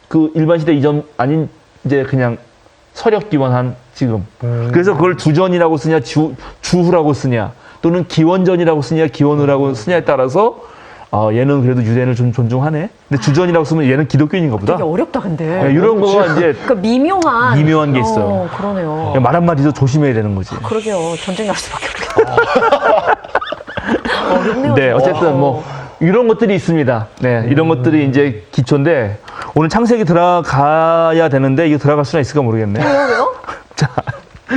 그 일반 시대 이전 아닌 이제 그냥 서력 기원한 지금. 그래서 그걸 주전이라고 쓰냐, 주후라고 쓰냐, 또는 기원전이라고 쓰냐, 기원후라고 쓰냐에 따라서 얘는 그래도 유대인을 좀 존중하네. 근데 주전이라고 쓰면 얘는 기독교인인가 보다. 되게 어렵다, 근데. 네, 이런 거가 이제 그러니까 미묘한 게 있어요. 그러네요. 말 한마디도 조심해야 되는 거지. 그러게요. 전쟁 날 수밖에 없겠다. 어렵네요. 네, 진짜. 어쨌든 뭐 이런 것들이 있습니다. 네, 이런 것들이 이제 기초인데 오늘 창세기 들어가야 되는데 이게 들어갈 수나 있을까 모르겠네. 왜요? 자,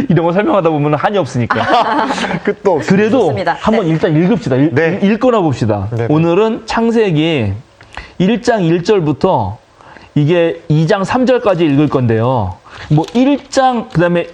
이런 거 설명하다 보면 한이 없으니까. 끝도 없이. 그래도 좋습니다. 한번 네. 일단 읽읍시다. 네. 읽거나 봅시다. 네. 오늘은 창세기 1장 1절부터 이게 2장 3절까지 읽을 건데요. 뭐 1장 그다음에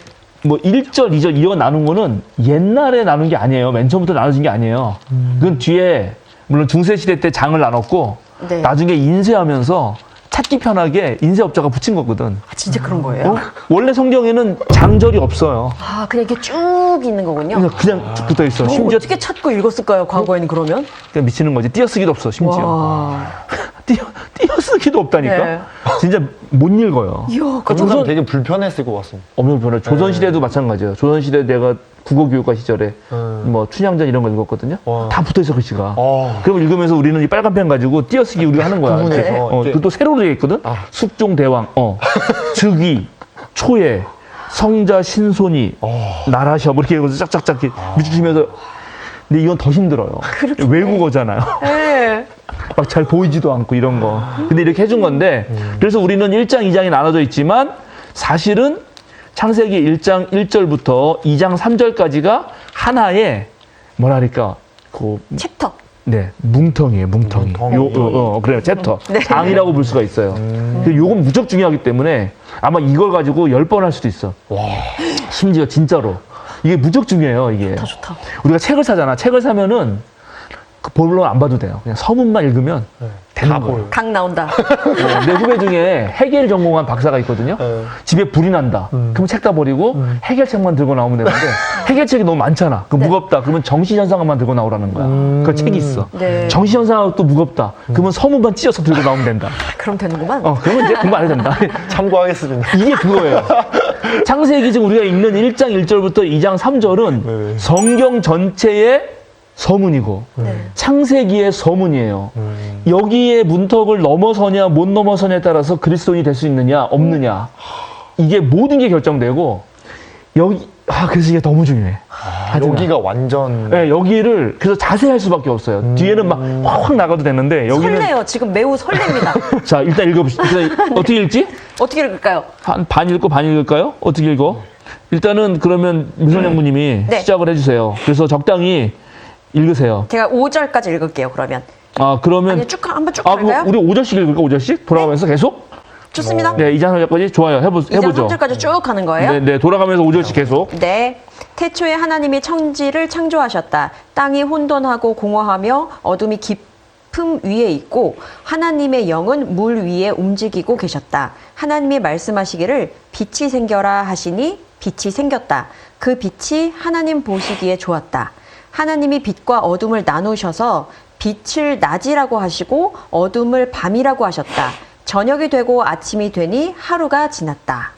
뭐 1절, 2절 이거 나눈 거는 옛날에 나눈 게 아니에요. 맨 처음부터 나눠진 게 아니에요. 그건 뒤에 물론 중세시대 때 장을 나눴고 네. 나중에 인쇄하면서 찾기 편하게 인쇄업자가 붙인 거거든. 아, 진짜 그런 거예요? 원래 성경에는 장절이 없어요. 아, 그냥 이렇게 쭉 있는 거군요. 그냥 쭉 붙어 있어. 심지어 심지어 어떻게 찾고 읽었을까요? 과거에는 그러면? 그냥 미치는 거지. 띄어쓰기도 없어. 심지어. 와. 띄어쓰기도 없다니까. 네. 진짜 못 읽어요. 이야, 그 조선- 되게 불편했을 것 같습니다. 없는 변화. 조선시대도 마찬가지예요. 조선시대 내가 국어교육과 시절에 뭐 춘향전 이런 거 읽었거든요. 와. 다 붙어있어 글씨가. 아. 그럼 읽으면서 우리는 이 빨간 펜 가지고 띄어쓰기 우리가 하는 거야. 구분해서 이렇게. 이렇게. 그또 세로로 되어 있거든. 아. 숙종대왕, 즉위, 초예, 성자, 신손이, 나라셔 뭐 이렇게 해서 짝짝짝 이렇게 밑줄치면서. 근데 이건 더 힘들어요. 외국어잖아요. 네. 막 잘 보이지도 않고 이런 거. 근데 이렇게 해준 건데, 그래서 우리는 1장, 2장이 나눠져 있지만, 사실은 창세기 1장 1절부터 2장 3절까지가 하나의, 뭐랄까, 챕터. 네, 뭉텅이에요, 뭉텅이. 뭉텅이. 그래요, 챕터. 네. 장이라고 볼 수가 있어요. 근데 요건 무척 중요하기 때문에 아마 이걸 가지고 10번 할 수도 있어. 와. 심지어 진짜로. 이게 무척 중요해요, 이게. 좋다. 우리가 책을 사잖아. 책을 사면은 그 본론 안 봐도 돼요. 그냥 서문만 읽으면 되는 다 거예요. 보여요. 강 나온다. 내 후배 중에 해겔 전공한 박사가 있거든요. 네. 집에 불이 난다. 그럼 책 다 버리고 해겔 책만 들고 나오면 되는데 해겔 책이 너무 많잖아. 그 무겁다. 그러면 정신현상학만 들고 나오라는 거야. 그 책이 있어. 네. 정신현상학도 무겁다. 그러면 서문만 찢어서 들고 나오면 된다. 그럼 되는구만. 그러면 이제 공부 안 해도 된다. 참고하겠습니다. 이게 그거예요. 창세기 지금 우리가 읽는 1장 1절부터 2장 3절은 네. 성경 전체의 서문이고 네. 창세기의 서문이에요. 여기에 문턱을 넘어서냐 못 넘어서냐에 따라서 그리스도인이 될 수 있느냐 없느냐 이게 모든 게 결정되고 여기 그래서 이게 너무 중요해. 여기가 완전. 네, 여기를 그래서 자세히 할 수밖에 없어요. 뒤에는 막 확 나가도 되는데 여기는 설레요. 지금 매우 설렙니다. 자 일단 읽어봅시다. 일단 어떻게 읽지? 어떻게 읽을까요? 한 반 읽고 반 읽을까요? 어떻게 읽어? 일단은 그러면 민선영부님이 네. 시작을 해주세요. 그래서 적당히 읽으세요. 제가 5절까지 읽을게요, 그러면. 그러면 아니, 한번 쭉 그럼 갈까요? 우리 5절씩 읽을까? 5절씩? 돌아가면서 계속? 좋습니다. 네, 2장 3절까지 좋아요. 2장 해보죠. 3절까지 쭉 가는 거예요? 네, 네, 돌아가면서 5절씩 계속. 네. 태초에 하나님이 천지를 창조하셨다. 땅이 혼돈하고 공허하며 어둠이 깊음 위에 있고 하나님의 영은 물 위에 움직이고 계셨다. 하나님이 말씀하시기를 빛이 생겨라 하시니 빛이 생겼다. 그 빛이 하나님 보시기에 좋았다. 하나님이 빛과 어둠을 나누셔서 빛을 낮이라고 하시고 어둠을 밤이라고 하셨다. 저녁이 되고 아침이 되니 하루가 지났다.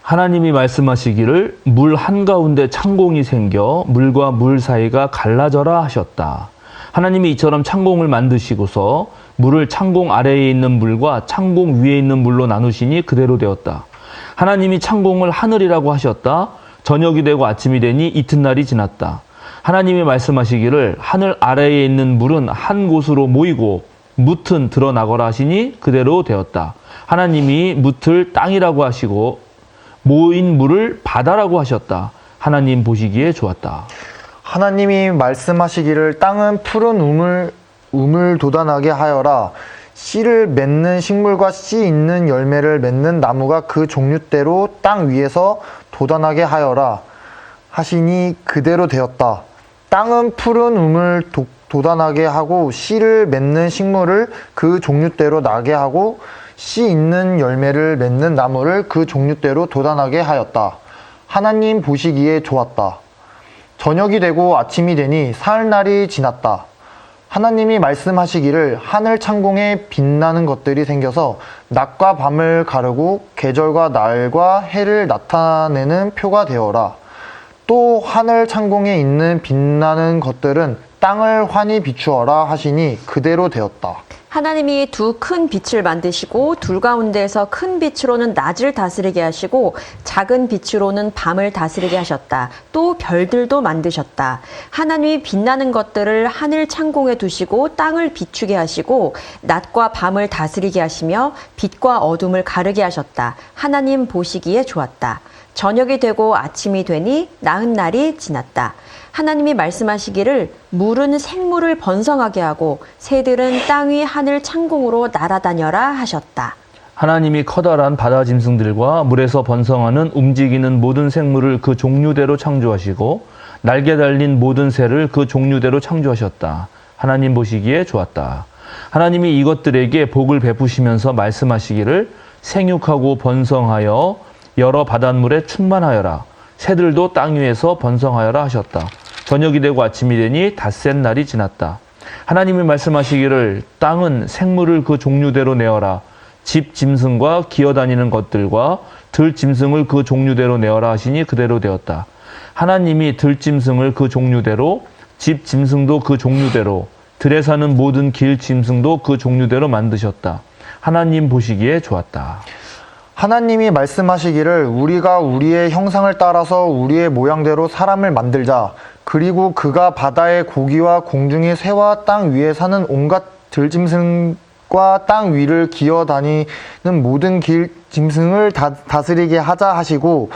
하나님이 말씀하시기를 물 한가운데 창공이 생겨 물과 물 사이가 갈라져라 하셨다. 하나님이 이처럼 창공을 만드시고서 물을 창공 아래에 있는 물과 창공 위에 있는 물로 나누시니 그대로 되었다. 하나님이 창공을 하늘이라고 하셨다. 저녁이 되고 아침이 되니 이튿날이 지났다. 하나님이 말씀하시기를 하늘 아래에 있는 물은 한 곳으로 모이고 뭇은 드러나거라 하시니 그대로 되었다. 하나님이 뭇을 땅이라고 하시고 모인 물을 바다라고 하셨다. 하나님 보시기에 좋았다. 하나님이 말씀하시기를 땅은 푸른 우물 돋아나게 하여라. 씨를 맺는 식물과 씨 있는 열매를 맺는 나무가 그 종류대로 땅 위에서 돋아나게 하여라. 하시니 그대로 되었다. 땅은 푸른 우물 돋아나게 하고 씨를 맺는 식물을 그 종류대로 나게 하고 씨 있는 열매를 맺는 나무를 그 종류대로 돋아나게 하였다. 하나님 보시기에 좋았다. 저녁이 되고 아침이 되니 사흘날이 지났다. 하나님이 말씀하시기를 하늘 창공에 빛나는 것들이 생겨서 낮과 밤을 가르고 계절과 날과 해를 나타내는 표가 되어라. 또 하늘 창공에 있는 빛나는 것들은 땅을 환히 비추어라 하시니 그대로 되었다. 하나님이 두 큰 빛을 만드시고 둘 가운데에서 큰 빛으로는 낮을 다스리게 하시고 작은 빛으로는 밤을 다스리게 하셨다. 또 별들도 만드셨다. 하나님이 빛나는 것들을 하늘 창공에 두시고 땅을 비추게 하시고 낮과 밤을 다스리게 하시며 빛과 어둠을 가르게 하셨다. 하나님 보시기에 좋았다. 저녁이 되고 아침이 되니 나흔날이 지났다. 하나님이 말씀하시기를 물은 생물을 번성하게 하고 새들은 땅 위 하늘 창공으로 날아다녀라 하셨다. 하나님이 커다란 바다 짐승들과 물에서 번성하는 움직이는 모든 생물을 그 종류대로 창조하시고 날개 달린 모든 새를 그 종류대로 창조하셨다. 하나님 보시기에 좋았다. 하나님이 이것들에게 복을 베푸시면서 말씀하시기를 생육하고 번성하여 여러 바닷물에 충만하여라. 새들도 땅 위에서 번성하여라 하셨다. 저녁이 되고 아침이 되니 닷새 날이 지났다. 하나님이 말씀하시기를 땅은 생물을 그 종류대로 내어라. 집 짐승과 기어다니는 것들과 들 짐승을 그 종류대로 내어라 하시니 그대로 되었다. 하나님이 들 짐승을 그 종류대로, 집 짐승도 그 종류대로, 들에 사는 모든 길 짐승도 그 종류대로 만드셨다. 하나님 보시기에 좋았다. 하나님이 말씀하시기를 우리가 우리의 형상을 따라서 우리의 모양대로 사람을 만들자. 그리고 그가 바다의 고기와 공중의 새와 땅 위에 사는 온갖 들짐승과 땅 위를 기어다니는 모든 길 짐승을 다스리게 하자 하시고,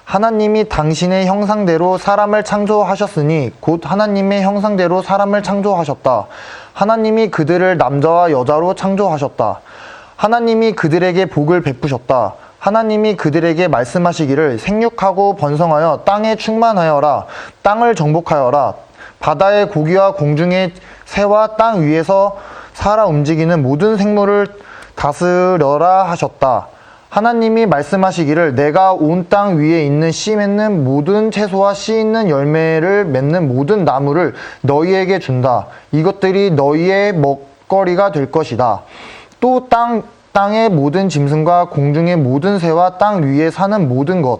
하나님이 당신의 형상대로 사람을 창조하셨으니 곧 하나님의 형상대로 사람을 창조하셨다. 하나님이 그들을 남자와 여자로 창조하셨다. 하나님이 그들에게 복을 베푸셨다. 하나님이 그들에게 말씀하시기를 생육하고 번성하여 땅에 충만하여라. 땅을 정복하여라. 바다의 고기와 공중의 새와 땅 위에서 살아 움직이는 모든 생물을 다스려라 하셨다. 하나님이 말씀하시기를 내가 온 땅 위에 있는 씨 맺는 모든 채소와 씨 있는 열매를 맺는 모든 나무를 너희에게 준다. 이것들이 너희의 먹거리가 될 것이다. 또 땅의 모든 짐승과 공중의 모든 새와 땅 위에 사는 모든 것,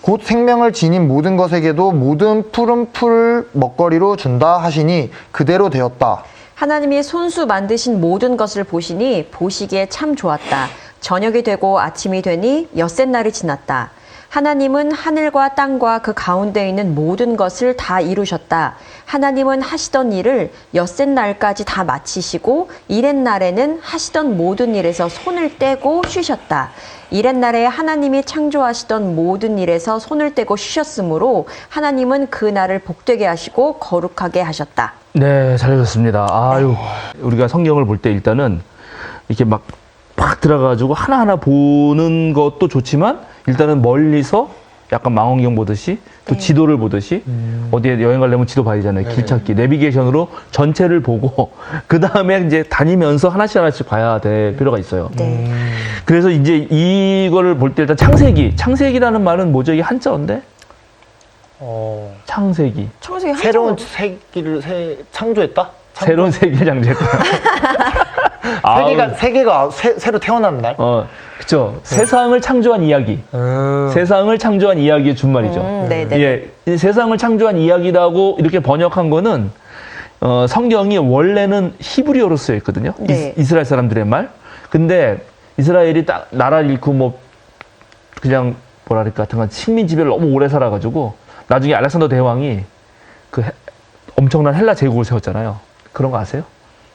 곧 생명을 지닌 모든 것에게도 모든 푸른 풀을 먹거리로 준다 하시니 그대로 되었다. 하나님이 손수 만드신 모든 것을 보시니 보시기에 참 좋았다. 저녁이 되고 아침이 되니 엿새 날이 지났다. 하나님은 하늘과 땅과 그 가운데 있는 모든 것을 다 이루셨다. 하나님은 하시던 일을 엿새 날까지 다 마치시고 이렛 날에는 하시던 모든 일에서 손을 떼고 쉬셨다. 이렛 날에 하나님이 창조하시던 모든 일에서 손을 떼고 쉬셨으므로 하나님은 그 날을 복되게 하시고 거룩하게 하셨다. 네, 잘 읽었습니다. 아유, 우리가 성경을 볼 때 일단은 이렇게 막 들어가가지고 하나하나 보는 것도 좋지만 일단은 멀리서 약간 망원경 보듯이 또 지도를 보듯이 어디에 여행 가려면 지도 봐야 되잖아요. 길 찾기, 내비게이션으로 전체를 보고 그 다음에 이제 다니면서 하나씩 봐야 될 필요가 있어요. 네. 그래서 이제 이거를 볼 때 일단 창세기라는 말은 뭐죠? 이게 한자어인데? 창세기. 창세기 새로운 한자어. 세기를 창조했다? 새로운 세계를 창조했다. 세계가 새로 태어나는 날? 그쵸. 세상을 창조한 이야기. 세상을 창조한 이야기의 준말이죠. 네네. 예, 이 세상을 창조한 이야기라고 이렇게 번역한 거는 성경이 원래는 히브리어로 쓰여 있거든요. 네. 이스라엘 사람들의 말. 근데 이스라엘이 딱 나라를 잃고 뭐 그냥 뭐랄까 하여튼 식민 지배를 너무 오래 살아가지고 나중에 알렉산더 대왕이 그 엄청난 헬라 제국을 세웠잖아요. 그런 거 아세요?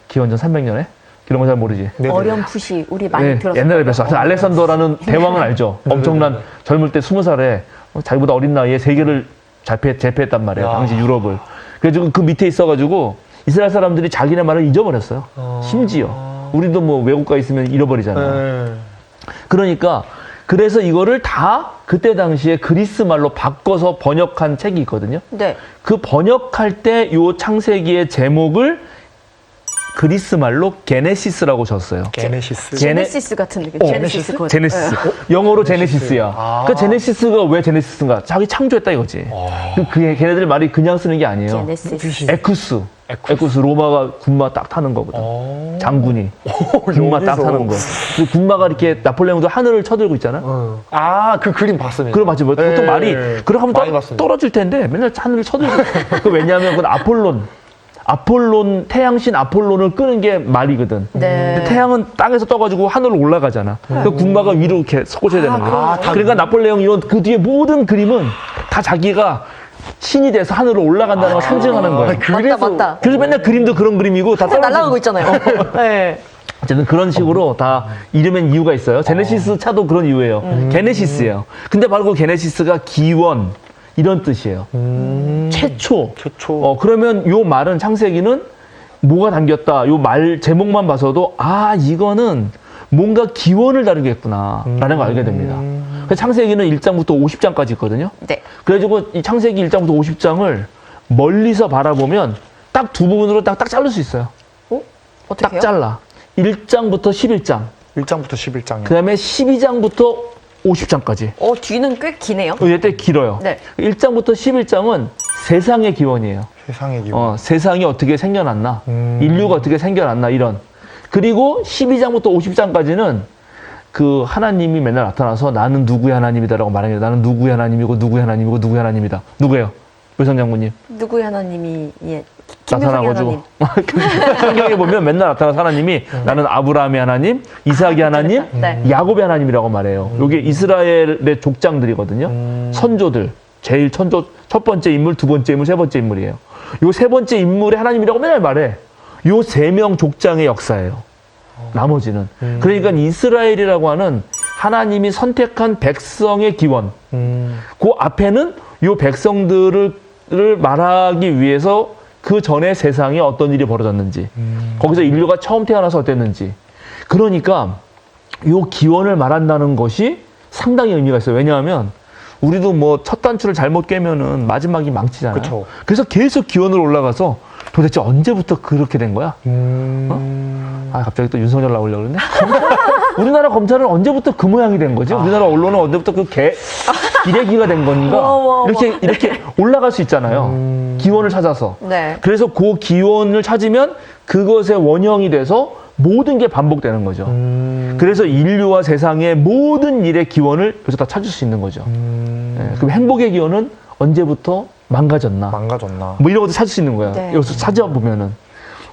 기원전 300년에? 그런 거 잘 모르지? 어렴풋이 우리 많이 들었어요. 옛날에 뵀어. 하여튼 알렉산더라는 대왕은 알죠. 엄청난 젊을 때 20살에 자기보다 어린 나이에 세계를 제패했단 말이에요. 당시 유럽을. 그래가지고 그 밑에 있어가지고 이스라엘 사람들이 자기네 말을 잊어버렸어요. 심지어. 우리도 뭐 외국 가 있으면 잃어버리잖아요. 그러니까 그래서 이거를 다 그때 당시에 그리스 말로 바꿔서 번역한 책이 있거든요. 네. 그 번역할 때 요 창세기의 제목을 그리스 말로 게네시스라고 줬어요. 게네시스. 제네시스 같은 느낌. 제네시스. 곧. 제네시스. 영어로 제네시스야. 그 제네시스가 왜 제네시스인가? 자기 창조했다 이거지. 걔네들 말이 그냥 쓰는 게 아니에요. 제네시스. 에쿠스. 로마가 군마 딱 타는 거거든. 장군이. 군마 딱 타는 거. 그 군마가 이렇게 나폴레옹도 하늘을 쳐들고 있잖아. 그 그림 봤습니다. 그럼 맞지. 보통 말이 그렇게 하면 많이 봤습니다. 떨어질 텐데 맨날 하늘을 쳐들고. 그 왜냐하면 그건 태양신 아폴론을 끄는 게 말이거든. 네. 근데 태양은 땅에서 떠가지고 하늘로 올라가잖아. 그 군마가 위로 이렇게 솟구쳐야 되는 거야. 그러니까 나폴레옹 이런 그 뒤에 모든 그림은 다 자기가 신이 돼서 하늘로 올라간다는 걸 상징하는 거야. 맞다. 그래서 맨날 그림도 그런 그림이고 다 날아가고 있잖아요. 네. 어쨌든 그런 식으로 다 이름엔 이유가 있어요. 제네시스 차도 그런 이유예요. 게네시스예요. 근데 바로 그 게네시스가 기원 이런 뜻이에요. 최초. 그러면 요 말은 창세기는 뭐가 담겼다. 요 말 제목만 봐서도 이거는 뭔가 기원을 다루겠구나 라는 걸 알게 됩니다. 그래서 창세기는 1장부터 50장까지 있거든요. 네. 그래가지고 이 창세기 1장부터 50장을 멀리서 바라보면 딱 두 부분으로 딱 자를 수 있어요. 어떻게 딱 잘라. 1장부터 11장. 1장부터 11장이요. 그 다음에 12장부터 50장까지. 뒤는 꽤 기네요. 이때 길어요. 네. 1장부터 11장은 세상의 기원이에요. 세상의 기원. 세상이 어떻게 생겨났나, 인류가 어떻게 생겨났나 이런. 그리고 12장부터 50장까지는 그 하나님이 맨날 나타나서 나는 누구의 하나님이다라고 말합니다. 나는 누구의 하나님이고 누구의 하나님이고 누구의 하나님이다. 누구예요? 의성 장군님. 누구의 하나님이 김유성의 나타나가지고 하나님. 성경에 보면 맨날 나타나서 하나님이 나는 아브라함의 하나님, 이삭의 하나님, 네. 야곱의 하나님이라고 말해요. 이게 이스라엘의 족장들이거든요. 선조들. 제일 첫 번째 인물, 두 번째 인물, 세 번째 인물이에요. 요 세 번째 인물의 하나님이라고 맨날 말해. 요 세 명 족장의 역사예요. 나머지는. 그러니까 이스라엘이라고 하는 하나님이 선택한 백성의 기원. 그 앞에는 요 백성들을 말하기 위해서 그 전에 세상에 어떤 일이 벌어졌는지, 거기서 인류가 처음 태어나서 어땠는지. 그러니까 요 기원을 말한다는 것이 상당히 의미가 있어요. 왜냐하면 우리도 뭐 첫 단추를 잘못 깨면은 마지막이 망치잖아요. 그쵸. 그래서 계속 기원으로 올라가서 도대체 언제부터 그렇게 된 거야? 갑자기 또 윤석열 나오려고 그러네? 우리나라 검찰은 언제부터 그 모양이 된 거지? 우리나라 언론은 언제부터 그 기레기가 된 건가? 이렇게 올라갈 수 있잖아요. 기원을 찾아서. 네. 그래서 그 기원을 찾으면 그것의 원형이 돼서 모든 게 반복되는 거죠. 그래서 인류와 세상의 모든 일의 기원을 여기서 다 찾을 수 있는 거죠. 그럼 행복의 기원은 언제부터 망가졌나? 뭐 이런 것도 찾을 수 있는 거야. 네. 여기서 찾아보면은.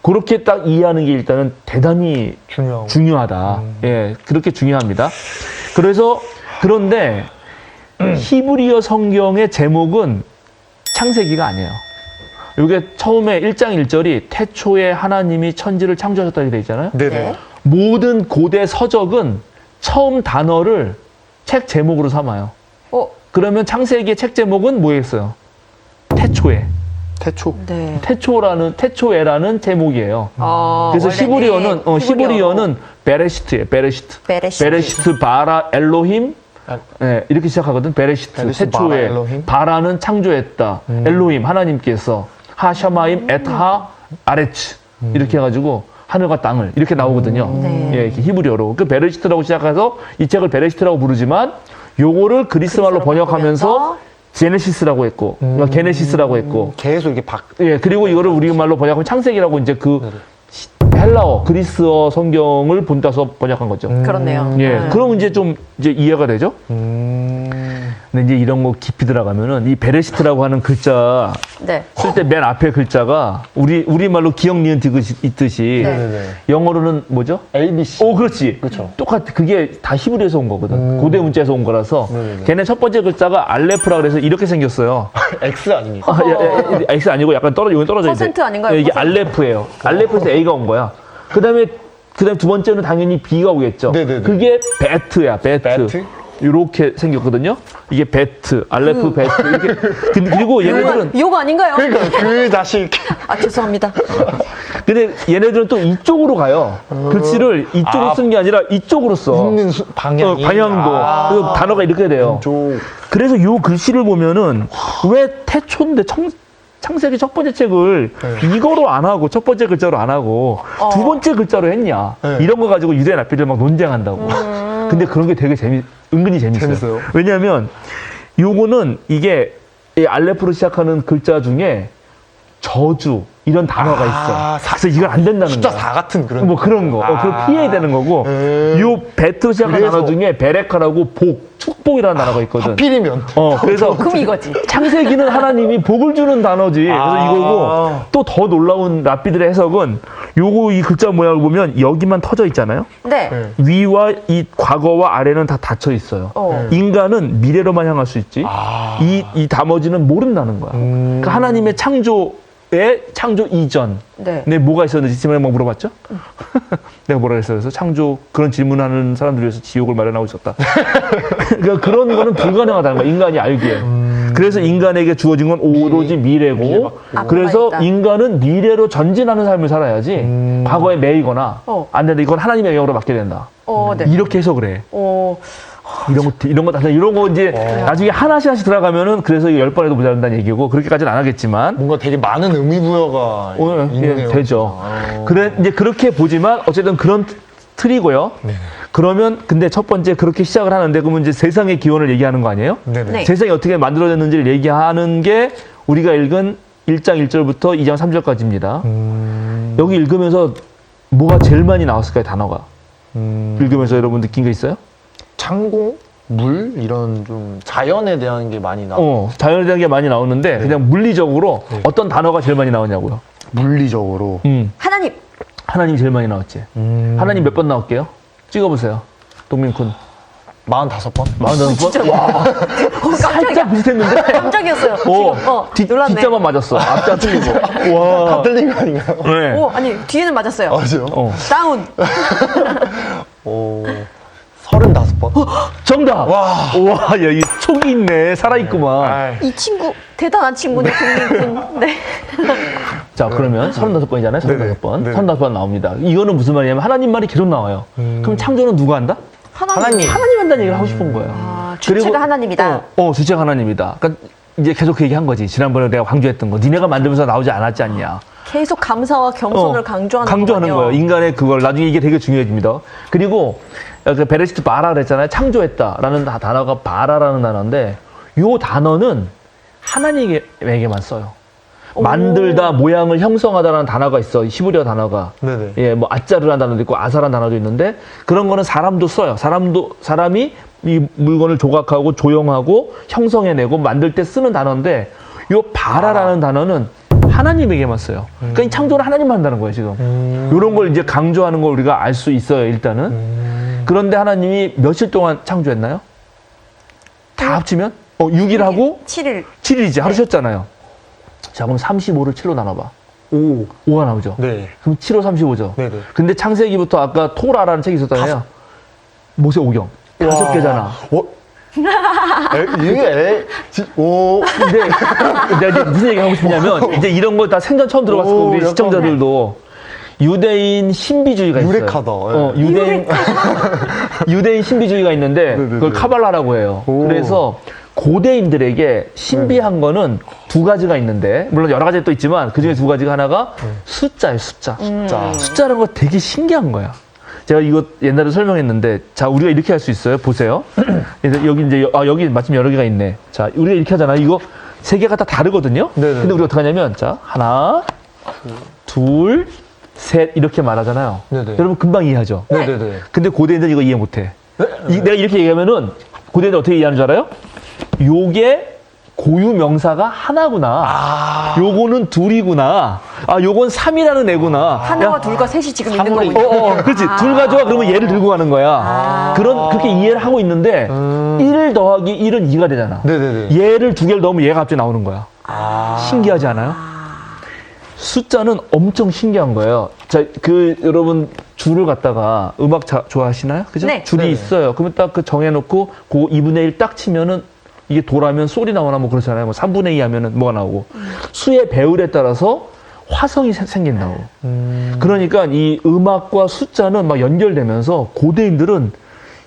그렇게 딱 이해하는 게 일단은 대단히 중요하다. 예, 그렇게 중요합니다. 그런데 히브리어 성경의 제목은 창세기가 아니에요. 이게 처음에 1장 1절이 태초에 하나님이 천지를 창조하셨다고 되어 있잖아요. 네네. 모든 고대 서적은 처음 단어를 책 제목으로 삼아요. 그러면 창세기의 책 제목은 뭐였어요? 태초에. 네. 태초에라는 제목이에요. 그래서 히브리어는 베레시트예요. 베레시트 바라 엘로힘. 네, 이렇게 시작하거든. 베레시트. 태초에. 바라는 창조했다. 엘로힘 하나님께서 하샤마임 에타 아레츠 이렇게 해가지고 하늘과 땅을 이렇게 나오거든요. 네. 예, 이렇게 히브리어로. 그 베레시트라고 시작해서 이 책을 베레시트라고 부르지만 요거를 그리스말로 번역하면서 제네시스라고 했고, 그러니까 게네시스라고 했고, 계속 이렇게 예, 그리고 이거를 우리말로 번역하면 창세기라고 이제 헬라어, 그리스어 성경을 본따서 번역한 거죠. 그렇네요. 예, 그럼 이제 좀 이해가 되죠? 근데 이제 이런 거 깊이 들어가면은 이 베레시트라고 하는 글자 네. 쓸 때 맨 앞에 글자가 우리말로 기억, 니은, 디귿이 있듯이 네. 영어로는 뭐죠? ABC. 그렇지. 그쵸. 그게 다 히브리에서 온 거거든. 고대 문자에서 온 거라서. 걔네 첫 번째 글자가 알레프라 그래서 이렇게 생겼어요. X 아닙니까? X 아니고 약간 여기 떨어져 있대. 퍼센트 아닌가요? 이게 퍼센트? 알레프예요. 알레프에서 A가 온 거야. 그다음에 두 번째는 당연히 B가 오겠죠. 네네네. 그게 베트야. 베트? 이렇게 생겼거든요. 이게 베트, 알레프 베트 이렇게. 그리고 얘네들은 욕 아닌가요? 그러니까 그 자식. 죄송합니다. 근데 얘네들은 또 이쪽으로 가요. 글씨를 이쪽으로 쓴 게 아니라 이쪽으로 써. 있는 방향이. 방향도. 그래서 단어가 이렇게 돼요. 그래서 이 글씨를 보면은 왜 태초인데 창세기 첫 번째 책을 이거로 안 하고 첫 번째 글자로 안 하고 두 번째 글자로 했냐. 이런 거 가지고 유대 납비들 막 논쟁한다고. 근데 그런 게 되게 은근히 재밌어요. 왜냐하면 요거는 이게 이 알레프로 시작하는 글자 중에 저주 이런 단어가 있어. 그래서 이건 안 된다는 숫자 거야. 4 같은 그런. 뭐 그런 거. 그걸 피해야 되는 거고. 요 베트 시작한 단어 중에 베레카라고 축복이라는 단어가 있거든. 하필이면. 그래서 그럼 이거지. 창세기는 하나님이 복을 주는 단어지. 그래서 이거고 또 더 놀라운 랍비들의 해석은 요거 이 글자 모양을 보면 여기만 터져 있잖아요. 네. 위와 이 과거와 아래는 다 닫혀 있어요. 인간은 미래로만 향할 수 있지. 이 나머지는 모른다는 거야. 그러니까 하나님의 창조 이전. 네. 뭐가 있었는지 지난번에 한번 물어봤죠? 내가 뭐라 그랬어? 그래서 창조 그런 질문하는 사람들 위해서 지옥을 마련하고 있었다. 그러니까 그런 거는 불가능하다는 거야. 인간이 알기에. 그래서 인간에게 주어진 건 오로지 미래고. 그래서 인간은 미래로 전진하는 삶을 살아야지. 과거에 매이거나 안 된다. 이건 하나님의 영역으로 맡게 된다. 네. 이렇게 해석을 해. 이런 거 이제 나중에 하나씩 들어가면은 그래서 10번 해도 모자란다는 얘기고 그렇게까지는 안 하겠지만 뭔가 되게 많은 의미부여가 있네요. 되죠. 그래 이제 그렇게 보지만 어쨌든 그런 틀이고요. 그러면 근데 첫 번째 그렇게 시작을 하는데 그러면 이제 세상의 기원을 얘기하는 거 아니에요? 네네. 네. 세상이 어떻게 만들어졌는지를 얘기하는 게 우리가 읽은 1장 1절부터 2장 3절까지입니다. 여기 읽으면서 뭐가 제일 많이 나왔을까요, 단어가? 읽으면서 여러분 느낀 게 있어요? 창공, 물 이런 좀 자연에 대한 게 많이 나와요. 자연에 대한 게 많이 나오는데 그냥 물리적으로 어떤 단어가 제일 많이 나오냐고요? 물리적으로. 하나님. 하나님이 제일 많이 나왔지. 하나님 몇 번 나올게요? 찍어보세요. 동민군. 45번? 45번? 와, 살짝 비슷했는데? 깜짝이었어요. 지금 놀랐네. 뒷자만 맞았어. 앞자 틀리고. 와. 다 틀린 거 아닌가요? 네. 아니 뒤에는 맞았어요. 맞아요. 다운. 35번? 정답! 와. 와, 야, 이 촉이 있네. 살아있구만. 아이. 이 친구 대단한 친구네, 동민군. 네. 자, 그러면 35번이잖아요. 35번. 네네. 35번 나옵니다. 이거는 무슨 말이냐면 하나님 말이 계속 나와요. 그럼 창조는 누가 한다? 하나님. 하나님 한다는 얘기를 하고 싶은 거예요. 주체가 그리고, 하나님이다. 주체가 하나님이다. 그러니까 이제 계속 그 얘기한 거지. 지난번에 내가 강조했던 거. 니네가 만들면서 나오지 않았지 않냐. 계속 감사와 겸손을 강조하는 강조하는 거군요. 거예요. 인간의 그걸. 나중에 이게 되게 중요해집니다. 그리고 그 베레시트 바라 그랬잖아요. 창조했다라는 단어가 바라라는 단어인데 요 단어는 하나님에게만 써요. 만들다, 모양을 형성하다라는 단어가 있어. 히브리어 단어가. 네네. 예, 뭐 아짜르라는 단어도 있고 아사라는 단어도 있는데 그런 거는 사람도 써요. 사람이 이 물건을 조각하고 조형하고 형성해내고 만들 때 쓰는 단어인데 요 바라라는 단어는 하나님에게만 써요. 그러니까 이 창조를 하나님만 한다는 거예요, 지금. 요런 걸 이제 강조하는 걸 우리가 알 수 있어요, 일단은. 그런데 하나님이 며칠 동안 창조했나요? 다 합치면? 6일 하고 7일. 7일이지. 하루 쉬었잖아요. 자, 그럼 35를 7로 나눠봐. 5가 나오죠? 네. 그럼 7호 35죠? 네네. 근데 창세기부터 아까 토라라는 책이 있었잖아요. 모세오경. 5개잖아. 근데 내가 이제 무슨 얘기 하고 싶냐면, 이제 이런 거 다 생전 처음 들어봤을 거고, 우리 약간 시청자들도. 유대인 신비주의가 있어요. 유레카다. 유대인 신비주의가 있는데, 그걸 카발라라고 해요. 그래서 고대인들에게 신비한 거는 두 가지가 있는데, 물론 여러 가지 또 있지만, 그 중에 두 가지가 하나가 숫자예요, 숫자. 숫자라는 거 되게 신기한 거야. 제가 이거 옛날에 설명했는데, 자, 우리가 이렇게 할 수 있어요. 보세요. 여기 이제, 여기 마침 여러 개가 있네. 자, 우리가 이렇게 하잖아. 이거 세 개가 다 다르거든요. 네네. 근데 우리가 어떻게 하냐면, 자, 하나, 둘, 셋, 이렇게 말하잖아요. 네네. 여러분 금방 이해하죠? 네네네. 근데 고대인들은 이거 이해 못 해. 내가 이렇게 얘기하면은, 고대인들 어떻게 이해하는 줄 알아요? 요게 고유 명사가 하나구나. 요거는 둘이구나. 요건 3이라는 애구나. 하나와 둘과 셋이 지금 있는 거군요. 그렇지. 둘 가져와. 그러면 얘를 들고 가는 거야. 그렇게 이해를 하고 있는데, 1 더하기 1은 2가 되잖아. 네네네. 얘를 두 개를 넣으면 얘가 갑자기 나오는 거야. 신기하지 않아요? 숫자는 엄청 신기한 거예요. 자, 여러분, 줄을 갖다가 음악 좋아하시나요? 그죠? 네. 줄이 네네. 있어요. 그러면 딱 그 정해놓고, 그 2분의 1 딱 치면은, 이게 도라면 소리 나오나 뭐 그렇잖아요. 뭐 3분의 2 하면은 뭐가 나오고. 수의 배율에 따라서 화성이 생긴다고. 그러니까 이 음악과 숫자는 막 연결되면서 고대인들은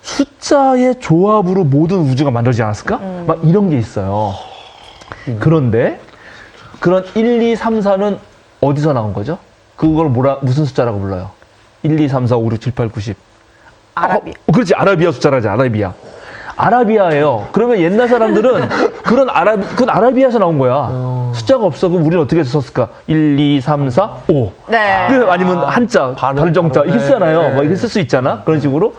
숫자의 조합으로 모든 우주가 만들어지지 않았을까? 막 이런 게 있어요. 그런데 그런 1, 2, 3, 4는 어디서 나온 거죠? 그걸 무슨 숫자라고 불러요? 1, 2, 3, 4, 5, 6, 7, 8, 9, 10. 아라비아. 그렇지. 아라비아 숫자라지. 아라비아예요. 그러면 옛날 사람들은 그건 아라비아에서 나온 거야. 숫자가 없어. 그럼 우리는 어떻게 썼을까? 1, 2, 3, 4, 5. 네. 아니면 한자, 발정자 이렇게 쓰잖아요. 막 이렇게 쓸 수 있잖아. 그런 식으로.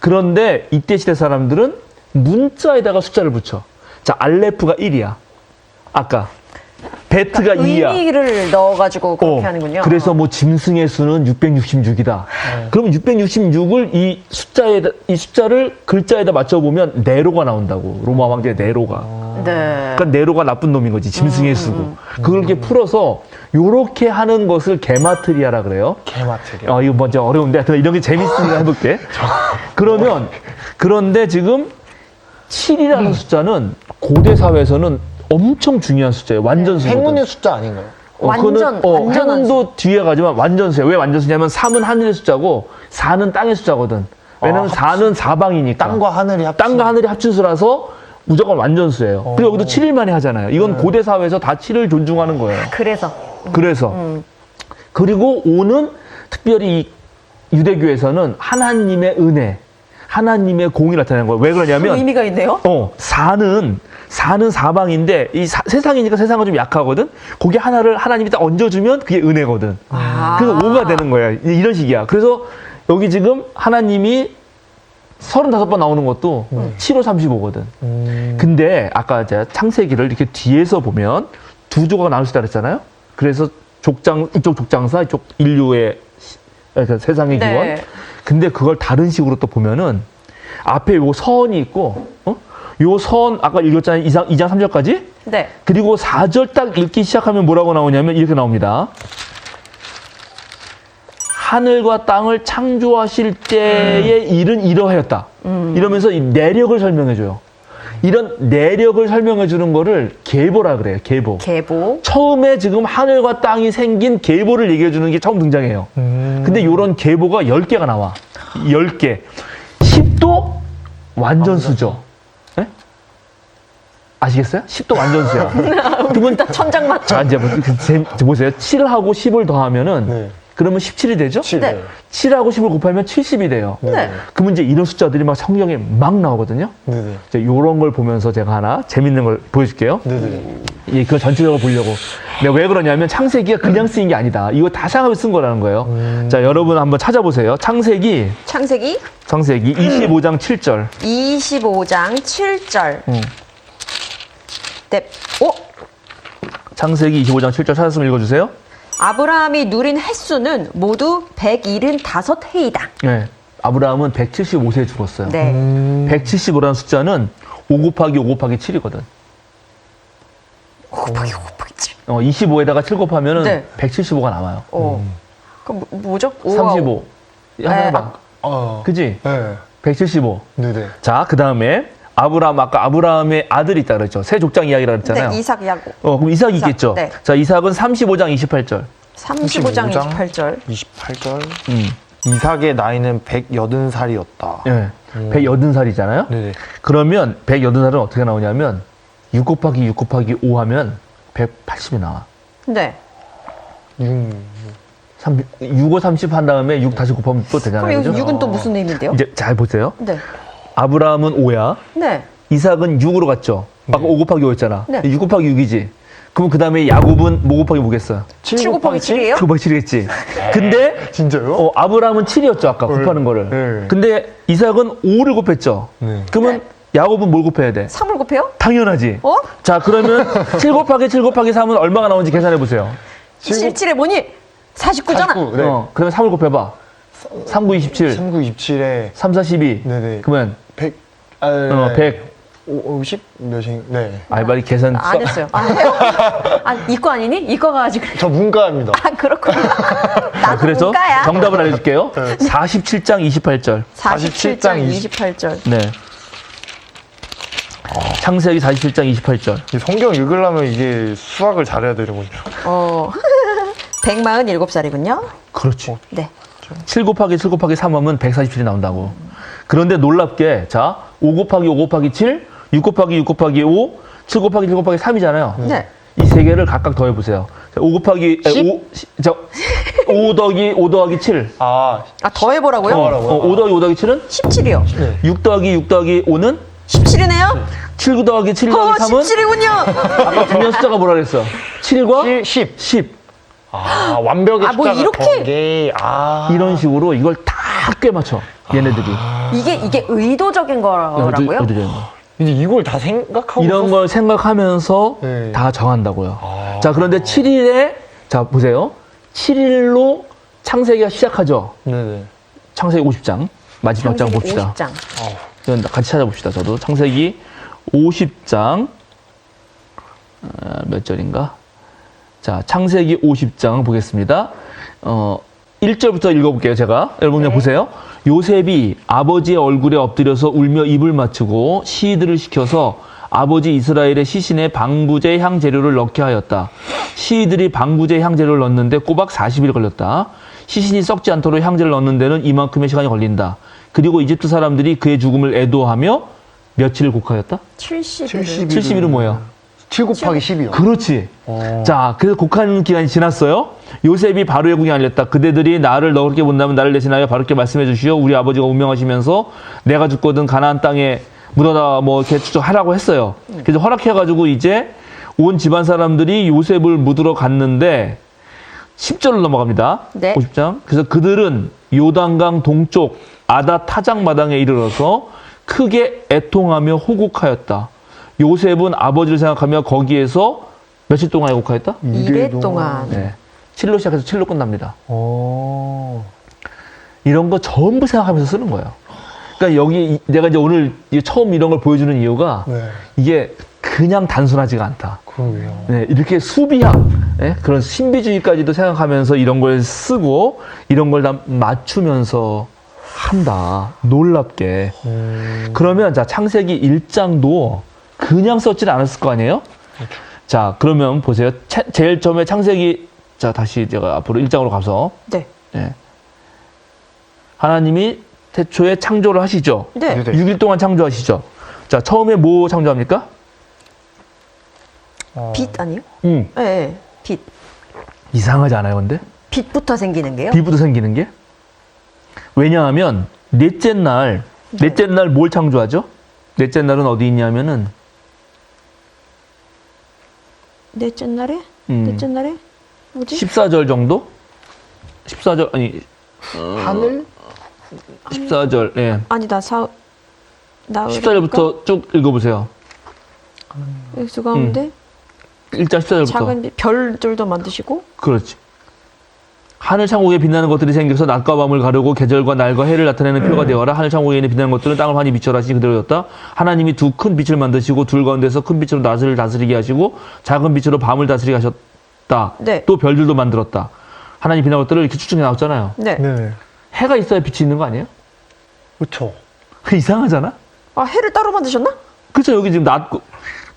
그런데 이때 시대 사람들은 문자에다가 숫자를 붙여. 자, 알레프가 1이야. 아까. 베트가 2야. 의미를 넣어가지고 그렇게 하는군요. 그래서 뭐 짐승의 수는 666이다. 그러면 666을 이 숫자를 글자에다 맞춰보면 네로가 나온다고. 로마 황제 네로가. 네. 그러니까 네로가 나쁜 놈인 거지. 짐승의 수고. 그걸 이렇게 풀어서 요렇게 하는 것을 게마트리아라 그래요. 게마트리아. 이거 먼저 어려운데 하여튼 이런 게 재밌으니까 해볼게. 그런데 지금 7이라는 숫자는 고대 사회에서는 엄청 중요한 숫자예요. 완전수거든. 행운의 숫자 아닌가요? 완전한 행운도 뒤에 가지만 완전수예요. 왜 완전수냐면 3은 하늘의 숫자고 4는 땅의 숫자거든. 왜냐면 4는 사방이니까. 땅과 하늘이 합친 수라서 무조건 완전수예요. 그리고 여기도 7일만에 하잖아요. 이건 고대 사회에서 다 7을 존중하는 거예요. 그래서. 그리고 5는 특별히 이 유대교에서는 하나님의 은혜, 하나님의 공이 나타나는 거예요. 왜 그 그러냐면 의미가 있네요. 사는 사방인데 이 세상이니까 세상은 좀 약하거든. 거기 하나를 하나님이 딱 얹어주면 그게 은혜거든. 그래서 5가 되는 거야. 이런 식이야. 그래서 여기 지금 하나님이 35번 나오는 것도 7호 35거든. 근데 아까 제가 창세기를 이렇게 뒤에서 보면 두 조각 나눌 수 있다 그랬잖아요. 그래서 이쪽 족장사, 이쪽 인류의 그러니까 세상의 기원. 네. 근데 그걸 다른 식으로 또 보면은 앞에 요 선이 있고, 요 선, 아까 읽었잖아요. 2장 3절까지. 네. 그리고 4절 딱 읽기 시작하면 뭐라고 나오냐면 이렇게 나옵니다. 하늘과 땅을 창조하실 때의 일은 이러하였다. 이러면서 이 내력을 설명해줘요. 이런 내력을 설명해주는 거를 계보라 그래요. 계보. 계보. 처음에 지금 하늘과 땅이 생긴 계보를 얘기해주는 게 처음 등장해요. 근데 이런 계보가 10개가 나와. 10개. 10도 완전수죠. 네? 아시겠어요? 10도 완전수야. 그러면 딱 천장 맞죠? 자, 이제 보세요. 7하고 10을 더하면은 네. 그러면 17이 되죠? 7. 네. 7하고 10을 곱하면 70이 돼요. 네. 그러면 이제 이런 숫자들이 막 성경에 막 나오거든요. 네네. 이제 이런 걸 보면서 제가 하나 재밌는 걸 보여줄게요. 네네. 예, 그걸 전체적으로 보려고. 내가 왜 그러냐면 창세기가 그냥 쓰인 게 아니다. 이거 다 생각하면서 쓴 거라는 거예요. 자, 여러분 한번 찾아보세요. 창세기 25장 7절. 25장 7절. 네. 오! 창세기 25장 7절 찾았으면 읽어주세요. 아브라함이 누린 횟수는 모두 175해이다. 네. 아브라함은 175세에 죽었어요. 네. 175라는 숫자는 5 곱하기 5 곱하기 7이거든. 5 곱하기 5 곱하기 7. 25에다가 7 곱하면은 네. 175가 남아요. 그럼 뭐죠? 35. 한번 해봐. 그지? 네. 175. 네네. 자, 그 다음에 아까 아브라함의 아들이 있다 그랬죠. 세 족장 이야기라 그랬잖아요. 네, 이삭, 야곱. 그럼 이삭이 있겠죠. 네. 자, 이삭은 35장 28절. 35장 28절. 28절. 이삭의 나이는 180살이었다. 예. 180살이잖아요. 네네. 그러면 180살은 어떻게 나오냐면 6 곱하기 6 곱하기 5 하면 180이 나와. 네. 6고 30 한 다음에 6 다시 곱하면 또 되잖아요. 그럼 여기 그죠? 6은 또 무슨 의미인데요? 이제 잘 보세요. 네. 아브라함은 5야. 네. 이삭은 6으로 갔죠. 아까 5 곱하기 5였잖아. 네. 6 곱하기 6이지. 그럼 그 다음에 야곱은 뭐 곱하기 뭐겠어요? 7 곱하기 7이에요? 7 곱하기 7이겠지. 근데 진짜요? 아브라함은 7이었죠. 아까 곱하는 거를. 네. 근데 이삭은 5를 곱했죠. 네. 그러면 야곱은 뭘 곱해야 돼? 3을 곱해요? 당연하지. 어? 자, 그러면 7 곱하기 7 곱하기 3은 얼마가 나오는지 계산해 보세요. 7에 뭐니? 49잖아. 49. 네. 그러면 3을 곱해봐. 3, 9, 27. 39, 27에 3, 4, 12. 네네. 그러면 100. 100. 50 몇인? 네. 말이 계산. 안 했어요. 아, 해요? 아, 이과 아니니? 이과가 아직 그래. 저 문과입니다. 아, 그렇구나. 나도 그래서 문과야. 정답을 알려줄게요. 47장 28절. 47장 28절. 네. 창세기 47장 28절. 이 성경 읽으려면 이게 수학을 잘해야 되는군요. 147살이군요. 그렇지. 네. 7 곱하기 7 곱하기 3 하면 147이 나온다고. 그런데 놀랍게, 자, 5 곱하기 5 곱하기 7, 6 곱하기 6 곱하기 5, 7 곱하기 7 곱하기 3이잖아요. 네. 이 세 개를 각각 더해보세요. 5 곱하기, 5 더하기 7. 아, 더해보라고요? 5 더하기 5 더하기 7은? 17이요. 6 더하기 6 더하기 5는? 17이네요? 7 더하기 7 더하기 3은? 17이군요. 아까 분명 숫자가 뭐라 그랬어? 7과 10. 10. 아, 완벽의 뭐 숫자가 이렇게? 번개. 아. 이런 식으로 이걸 다 꿰맞춰. 얘네들이. 이게 의도적인 거라고요? 의도적인 거. 이제 이걸 다 생각하고 이런 걸 생각하면서 네. 다 정한다고요. 자, 그런데 7일에, 자, 보세요. 7일로 창세기가 시작하죠. 네네. 창세기 50장. 마지막 장 봅시다. 50장. 이건 같이 찾아봅시다. 저도. 창세기 50장. 몇 절인가? 자, 창세기 50장 보겠습니다. 1절부터 읽어볼게요, 제가. 여러분 그냥 보세요. 요셉이 아버지의 얼굴에 엎드려서 울며 입을 맞추고 시들을 시켜서 아버지 이스라엘의 시신에 방부제 향 재료를 넣게 하였다. 시들이 방부제 향 재료를 넣는데 꼬박 40일 걸렸다. 시신이 썩지 않도록 향재를 넣는 데는 이만큼의 시간이 걸린다. 그리고 이집트 사람들이 그의 죽음을 애도하며 며칠을 곡하였다? 70일. 70일은 뭐예요? 7 곱하기 10이요. 그렇지. 자, 그래서 곡한 기간이 지났어요. 요셉이 바로의 궁에 알렸다. 그대들이 나를 너그럽게 본다면 나를 대신하여 바르게 말씀해 주시오. 우리 아버지가 운명하시면서 내가 죽거든 가나안 땅에 묻어다 뭐 이렇게 하라고 했어요. 그래서 허락해가지고 이제 온 집안 사람들이 요셉을 묻으러 갔는데 10절로 넘어갑니다. 네. 50장. 그래서 그들은 요단강 동쪽 아다 타작 마당에 이르러서 크게 애통하며 호국하였다. 요셉은 아버지를 생각하며 거기에서 며칠 동안 애곡하였다? 2일 동안. 네. 7로 시작해서 7로 끝납니다. 오. 이런 거 전부 생각하면서 쓰는 거예요. 그러니까 여기 내가 이제 오늘 처음 이런 걸 보여주는 이유가 네. 이게 그냥 단순하지가 않다. 그러게요. 네, 이렇게 수비학, 네? 그런 신비주의까지도 생각하면서 이런 걸 쓰고 이런 걸 다 맞추면서 한다. 놀랍게. 그러면 자 창세기 1장도 그냥 썼지는 않았을 거 아니에요? 자, 그러면 보세요. 제일 처음에 창세기, 자, 다시 제가 앞으로 1장으로 가서. 네. 네. 하나님이 태초에 창조를 하시죠. 네. 네. 6일 동안 창조하시죠. 자, 처음에 뭐 창조합니까? 빛 아니에요? 응. 네, 네. 빛. 이상하지 않아요, 근데? 빛부터 생기는 게요? 빛부터 생기는 게? 왜냐하면, 넷째 날 뭘 창조하죠? 넷째 날은 어디 있냐면은, 넷째 날에? 넷째 날에? 뭐지? 14절 정도? 14절, 아니, 하늘? 14절, 예. 아니, 나 14절부터 쭉 읽어보세요. 엑스 가운데 1장 14절부터. 작은 빛, 별들도 만드시고 그렇지. 하늘 창고에 빛나는 것들이 생겨서 낮과 밤을 가르고 계절과 날과 해를 나타내는 표가 되어라. 하늘 창고에 있는 빛나는 것들은 땅을 환히 비춰라 하시니 그대로였다. 하나님이 두 큰 빛을 만드시고 둘 가운데서 큰 빛으로 낮을 다스리게 하시고 작은 빛으로 밤을 다스리게 하셨다. 네. 또 별들도 만들었다. 하나님 빛나는 것들을 이렇게 추측해 나왔잖아요. 네. 네. 해가 있어야 빛이 있는 거 아니에요? 그쵸. 이상하잖아? 아, 해를 따로 만드셨나? 그렇죠. 여기 지금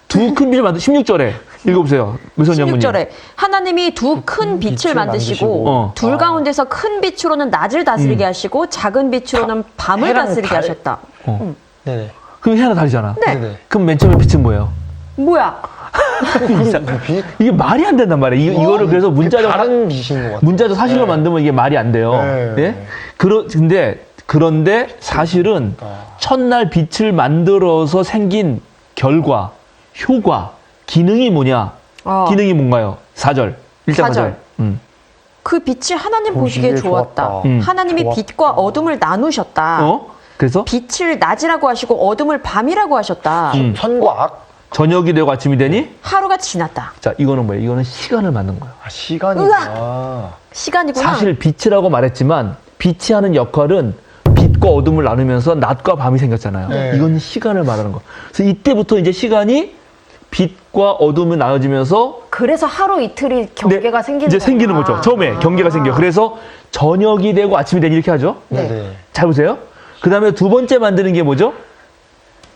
두 큰 빛을 만드 16절에 읽어보세요. 무슨 장군님. 16절에 하나님이 두 큰 빛을 만드시고 둘 가운데서 큰 빛으로는 낮을 다스리게 하시고 작은 빛으로는 밤을 해랑 다스리게 달. 하셨다. 네네. 그럼 해나 다르잖아. 네. 네네. 그럼 맨 처음에 빛은 뭐예요? 뭐야? 빛? 이게 말이 안 된단 말이에요. 이거를 그래서 다른 빛인 것 같아요. 문자적 사실로 만들면 이게 말이 안 돼요. 네. 예? 그런데 사실은 첫날 빛을 만들어서 생긴 결과, 효과, 기능이 뭐냐? 기능이 뭔가요? 4절. 1장 4절. 그 빛이 하나님 보시기에 좋았다. 하나님이 좋았다. 빛과 어둠을 나누셨다. 그래서 빛을 낮이라고 하시고 어둠을 밤이라고 하셨다. 선과 악? 저녁이 되고 아침이 되니? 하루가 지났다. 자, 이거는 뭐예요? 이거는 시간을 만든 거예요. 아, 시간이구나. 시간이구나. 사실 빛이라고 말했지만 빛이 하는 역할은 빛과 어둠을 나누면서 낮과 밤이 생겼잖아요. 네. 이건 시간을 말하는 거. 그래서 이때부터 이제 시간이 빛과 어둠이 나눠지면서 그래서 하루 이틀이 경계가 생기는 이제 거구나. 생기는 거죠. 처음에 경계가 생겨. 그래서 저녁이 되고 아침이 되니 이렇게 하죠. 네. 네네. 잘 보세요. 그 다음에 두 번째 만드는 게 뭐죠?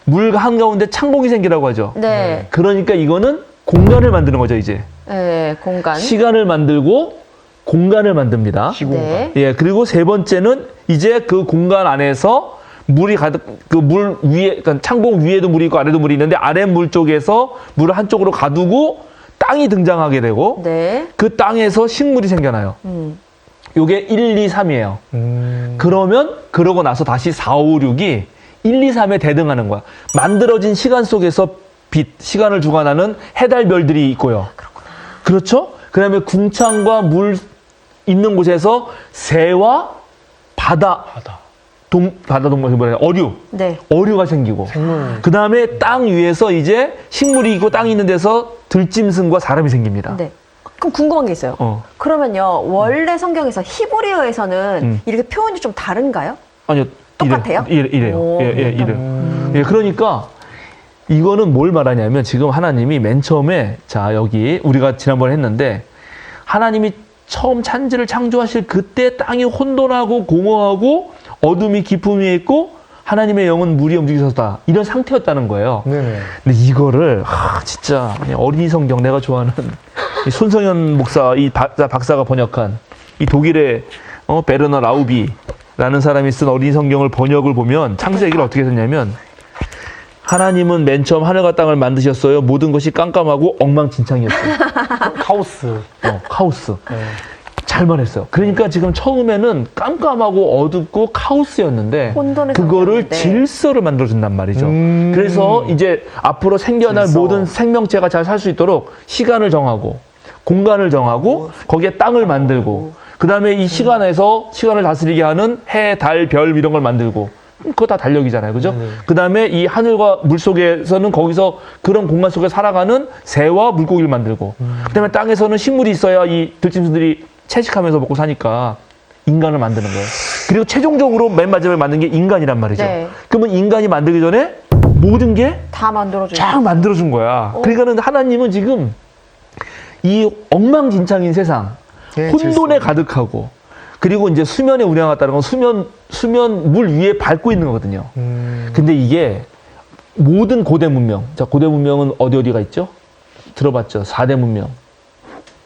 물 한가운데 창공이 생기라고 하죠. 네. 그러니까 이거는 공간을 만드는 거죠, 이제. 네, 공간. 시간을 만들고 공간을 만듭니다. 시공간. 네. 예, 그리고 세 번째는 이제 그 공간 안에서 물이 가득, 그 물 위에, 그러니까 창공 위에도 물이 있고 아래도 물이 있는데 아래 물 쪽에서 물을 한쪽으로 가두고 땅이 등장하게 되고 네. 그 땅에서 식물이 생겨나요. 요게 1, 2, 3이에요. 그러면 그러고 나서 다시 4, 5, 6이 1, 2, 3에 대등하는 거야. 만들어진 시간 속에서 빛, 시간을 주관하는 해달 별들이 있고요. 그렇죠? 그 다음에 궁창과 물 있는 곳에서 새와 바다 동물, 뭐냐, 어류. 네. 어류가 생기고. 그 다음에 땅 위에서 이제 식물이 있고 땅이 있는 데서 들짐승과 사람이 생깁니다. 네. 그럼 궁금한 게 있어요. 그러면요, 원래 성경에서 히브리어에서는 이렇게 표현이 좀 다른가요? 아니요. 똑같아요? 이래요. 오. 이래요. 예, 그러니까 이거는 뭘 말하냐면 지금 하나님이 맨 처음에 자, 여기 우리가 지난번에 했는데 하나님이 처음 찬지를 창조하실 그때 땅이 혼돈하고 공허하고 어둠이 깊음 위에 있고 하나님의 영은 물이 움직이셨다. 이런 상태였다는 거예요. 네네. 근데 이거를 진짜 어린이 성경 내가 좋아하는 이 손성현 목사 이 박사가 번역한 이 독일의 베르너 라우비라는 사람이 쓴 어린이 성경을 번역을 보면 창세기를 어떻게 썼냐면 하나님은 맨 처음 하늘과 땅을 만드셨어요. 모든 것이 깜깜하고 엉망진창이었어요. 카오스. 카오스. 네. 잘 말했어요. 그러니까 지금 처음에는 깜깜하고 어둡고 카오스였는데 혼돈의 그거를 상태였는데. 질서를 만들어준단 말이죠. 그래서 이제 앞으로 생겨날 질서. 모든 생명체가 잘 살 수 있도록 시간을 정하고 공간을 정하고 거기에 땅을 만들고 그 다음에 이 시간에서 시간을 다스리게 하는 해, 달, 별 이런 걸 만들고 그거 다 달력이잖아요. 그죠? 그 다음에 이 하늘과 물 속에서는 거기서 그런 공간 속에 살아가는 새와 물고기를 만들고 그 다음에 땅에서는 식물이 있어야 이 들짐승들이 채식하면서 먹고 사니까 인간을 만드는 거예요. 그리고 최종적으로 맨 마지막에 만든 게 인간이란 말이죠. 네. 그러면 인간이 만들기 전에 모든 게 다 만들어줘요. 쫙 만들어준 거야. 그러니까는 하나님은 지금 이 엉망진창인 세상, 네, 혼돈에 가득하고, 그리고 이제 수면에 운행하다는 건 수면 물 위에 밟고 있는 거거든요. 근데 이게 모든 고대 문명, 자, 고대 문명은 어디가 있죠? 들어봤죠? 4대 문명.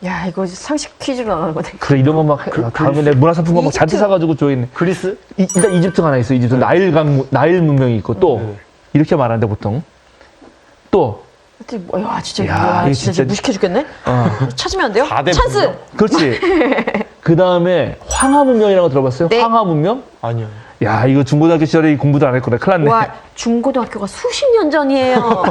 야, 이거 상식 퀴즈로 나가는 거네. 그래, 이런 거 막, 다음에 내 문화상품권 막 잔뜩 이집트. 사가지고 줘있네. 그리스? 일단 이집트가 하나 있어. 이집트 나일 문명이 있고, 또, 이렇게 말하는데 보통. 또, 야, 진짜, 야, 야, 이거 진짜 진짜- 무식해 죽겠네? 찾으면 안 돼요? 4대 찬스! 문명? 그렇지. 그 다음에 황하 문명이라는 거 들어봤어요? 네. 황하 문명? 아니요. 야, 이거 중고등학교 시절에 공부도 안 했구나. 큰일 났네. 와, 중고등학교가 수십 년 전이에요.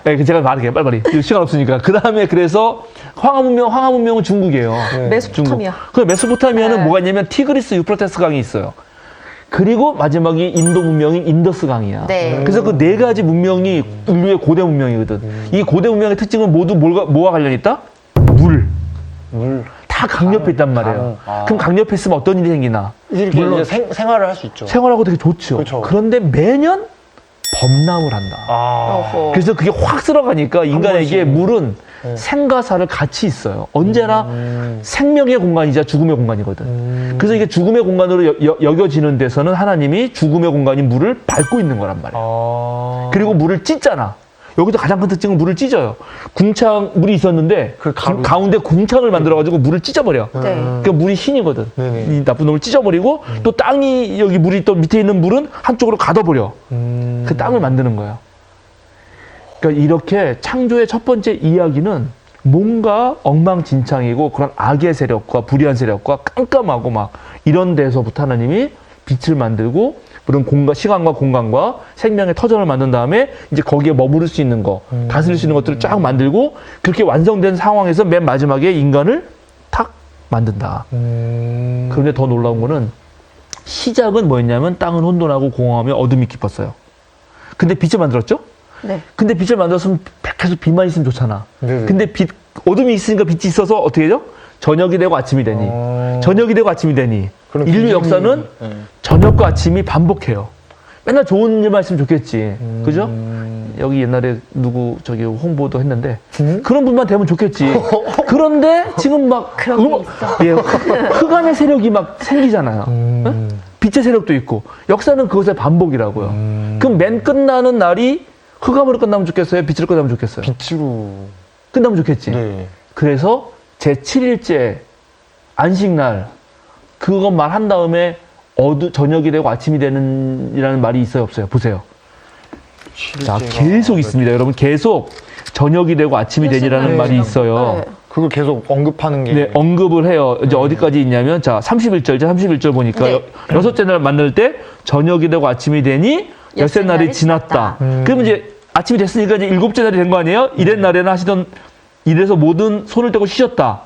네, 제가 말할게요. 빨리빨리. 이거 시간 없으니까. 그 다음에 그래서 황하 문명은 중국이에요. 메소포타미아. 그 메소포타미아는 네. 뭐가 있냐면 티그리스 유프라테스 강이 있어요. 그리고 마지막이 인도 문명인 인더스 강이야. 네. 그래서 그 네 가지 문명이 인류의 고대 문명이거든. 이 고대 문명의 특징은 모두 뭐와 관련이 있다? 물. 물. 다 강력해 있단 말이에요. 아. 그럼 강력해 있으면 어떤 일이 생기나? 이렇게 물론 이제 생활을 할 수 있죠. 생활하고 되게 좋죠. 그렇죠. 그런데 매년 범람을 한다. 아. 어허. 그래서 그게 확 들어가니까 인간에게 번씩. 물은 네. 생과 사를 같이 있어요. 언제나 생명의 공간이자 죽음의 공간이거든. 그래서 이게 죽음의 공간으로 여겨지는 데서는 하나님이 죽음의 공간인 물을 밟고 있는 거란 말이에요. 아. 그리고 물을 찢잖아. 여기도 가장 큰 특징은 물을 찢어요. 물이 있었는데 그 가루. 가운데 궁창을 만들어가지고 물을 찢어버려. 네. 그러니까 물이 신이거든. 네네. 이 나쁜 놈을 찢어버리고 또 땅이 여기 물이 또 밑에 있는 물은 한쪽으로 가둬버려. 그 땅을 만드는 거예요. 그러니까 이렇게 창조의 첫 번째 이야기는 뭔가 엉망진창이고 그런 악의 세력과 불의한 세력과 깜깜하고 막 이런 데서부터 하나님이 빛을 만들고 그런 시간과 공간과 생명의 터전을 만든 다음에 이제 거기에 머무를 수 있는 거, 다스릴 수 있는 것들을 쫙 만들고 그렇게 완성된 상황에서 맨 마지막에 인간을 탁 만든다. 그런데 더 놀라운 거는 시작은 뭐였냐면 땅은 혼돈하고 공허하며 어둠이 깊었어요. 근데 빛을 만들었죠? 네. 근데 빛을 만들었으면 계속 빛만 있으면 좋잖아. 네네. 근데 어둠이 있으니까 빛이 있어서 어떻게 되죠? 저녁이 되고 아침이 되니. 저녁이 되고 아침이 되니. 그럼 인류 기준이- 역사는 네. 저녁과 아침이 반복해요. 맨날 좋은 일만 있으면 좋겠지. 그죠? 여기 옛날에 홍보도 했는데 그런 분만 되면 좋겠지. 그런데 지금 막 그런 게 있어. 예, 흑암의 세력이 막 생기잖아요. 응? 빛의 세력도 있고 역사는 그것의 반복이라고요. 그럼 맨 끝나는 날이 흑암으로 끝나면 좋겠어요? 빛으로 끝나면 좋겠어요? 빛으로. 끝나면 좋겠지. 네. 그래서 제7일째 안식날 그것만 한 다음에 저녁이 되고 아침이 되는이라는 말이 있어요, 없어요? 보세요. 자, 계속 있습니다. 여러분 계속 저녁이 되고 아침이 되니라는 네. 말이 있어요. 네. 그걸 계속 언급하는 게. 네, 언급을 해요. 이제 어디까지 있냐면 자, 31절 보니까 네. 여섯째 날 만날 때 저녁이 되고 아침이 되니 엿새 날이 지났다. 그러면 이제 아침이 됐으니까 이제 일곱째 날이 된 거 아니에요? 이랬 날에는 하시던 이래서 모든 손을 떼고 쉬셨다.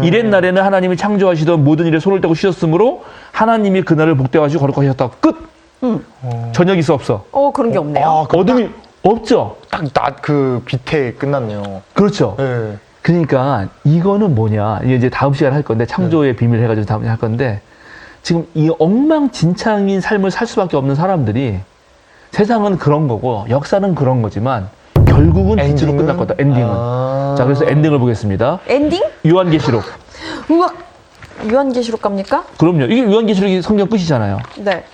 이랬 날에는 하나님이 창조하시던 모든 일에 손을 떼고 쉬셨으므로 하나님이 그날을 복되하시고 거룩하셨다. 끝. 저녁이 있어 없어? 그런 게 없네요. 아, 어둠이 없죠. 딱 낮 그 빛에 끝났네요. 그렇죠. 네. 그러니까 이거는 뭐냐? 이제 다음 시간에 할 건데 창조의 비밀 해가지고 다음에 할 건데 지금 이 엉망진창인 삶을 살 수밖에 없는 사람들이 세상은 그런 거고 역사는 그런 거지만 결국은 빛으로 엔딩은? 끝날 거다. 엔딩은. 아. 자, 그래서 엔딩을 보겠습니다. 엔딩? 요한계시록. 우와, 유한계시록 갑니까? 그럼요. 이게 요한계시록이 성경 끝이잖아요. 네.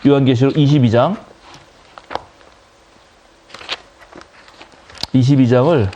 요한계시록 22장. 22장을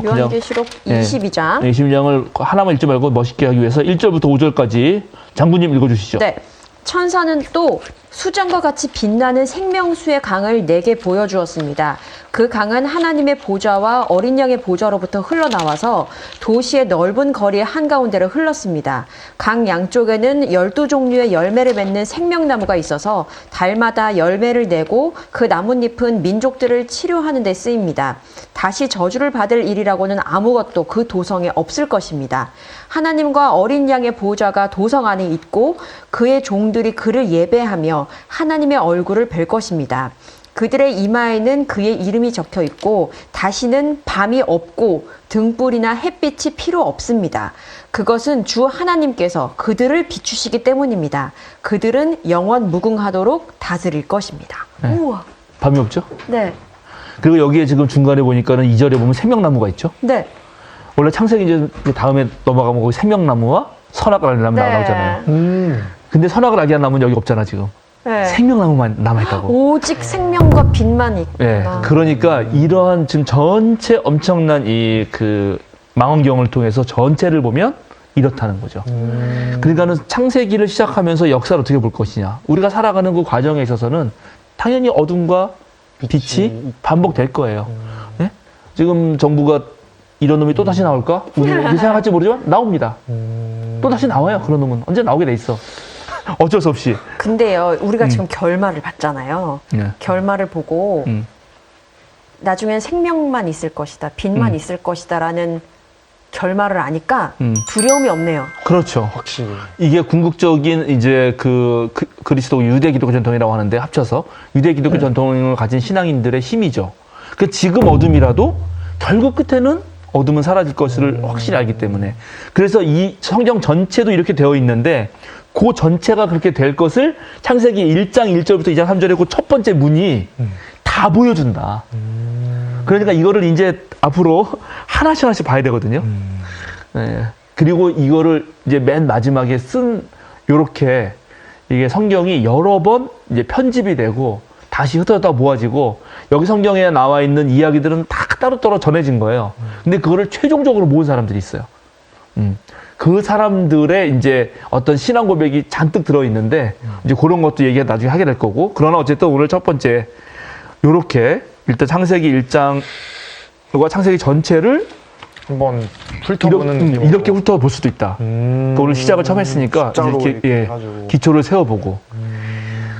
그냥 유한계시록 네. 22장. 22장을 하나만 읽지 말고 멋있게 하기 위해서 1절부터 5절까지 장군님 읽어주시죠. 네. 천사는 또 수정과 같이 빛나는 생명수의 강을 내게 보여주었습니다. 그 강은 하나님의 보좌와 어린 양의 보좌로부터 흘러나와서 도시의 넓은 거리 한가운데로 흘렀습니다. 강 양쪽에는 12종류의 열매를 맺는 생명나무가 있어서 달마다 열매를 내고 그 나뭇잎은 민족들을 치료하는 데 쓰입니다. 다시 저주를 받을 일이라고는 아무것도 그 도성에 없을 것입니다. 하나님과 어린 양의 보좌가 도성 안에 있고 그의 종들이 그를 예배하며 하나님의 얼굴을 뵐 것입니다. 그들의 이마에는 그의 이름이 적혀 있고 다시는 밤이 없고 등불이나 햇빛이 필요 없습니다. 그것은 주 하나님께서 그들을 비추시기 때문입니다. 그들은 영원 무궁하도록 다스릴 것입니다. 네. 우와. 밤이 없죠? 네. 그리고 여기에 지금 중간에 보니까는 2절에 보면 생명나무가 있죠? 네. 원래 창세기 이제 다음에 넘어가면 거기 생명나무와 선악을 알게 나무 네. 나오잖아요. 근데 선악을 알게 한 나무는 여기 없잖아, 지금. 네. 생명나무만 남아있다고. 오직 생명과 빛만 있구나. 네. 그러니까 이러한 지금 전체 엄청난 이 그 망원경을 통해서 전체를 보면 이렇다는 거죠. 그러니까는 창세기를 시작하면서 역사를 어떻게 볼 것이냐. 우리가 살아가는 그 과정에 있어서는 당연히 어둠과 빛이 반복될 거예요. 네? 지금 정부가 이런 놈이 또 다시 나올까? 우리 생각할지 모르지만 나옵니다. 또 다시 나와요. 그런 놈은 언제 나오게 돼 있어. 어쩔 수 없이. 근데요, 우리가 지금 결말을 봤잖아요. 네. 결말을 보고 음. 나중엔 생명만 있을 것이다, 빛만 있을 것이다라는 결말을 아니까 두려움이 없네요. 그렇죠. 확실히. 이게 궁극적인 이제 그리스도 유대 기독교 전통이라고 하는데 합쳐서 유대 기독교 전통을 가진 신앙인들의 힘이죠. 그 지금 어둠이라도 결국 끝에는 어둠은 사라질 것을 확실히 알기 때문에. 그래서 이 성경 전체도 이렇게 되어 있는데 그 전체가 그렇게 될 것을 창세기 1장 1절부터 2장 3절에 그 첫 번째 문이 다 보여준다. 그러니까 이거를 이제 앞으로 하나씩 하나씩 봐야 되거든요. 네. 그리고 이거를 이제 맨 마지막에 쓴 요렇게 이게 성경이 여러 번 이제 편집이 되고 다시 흩어졌다 모아지고 여기 성경에 나와 있는 이야기들은 다 따로따로 전해진 거예요. 근데 그거를 최종적으로 모은 사람들이 있어요. 그 사람들의 이제 어떤 신앙 고백이 잔뜩 들어있는데 이제 그런 것도 얘기가 나중에 하게 될 거고. 그러나 어쨌든 오늘 첫 번째 요렇게 일단 창세기 1장과 창세기 전체를 한번 훑어보는 느낌으로. 이렇게 훑어볼 수도 있다. 그러니까 오늘 시작을 처음 했으니까 이렇게 예, 해가지고. 기초를 세워보고.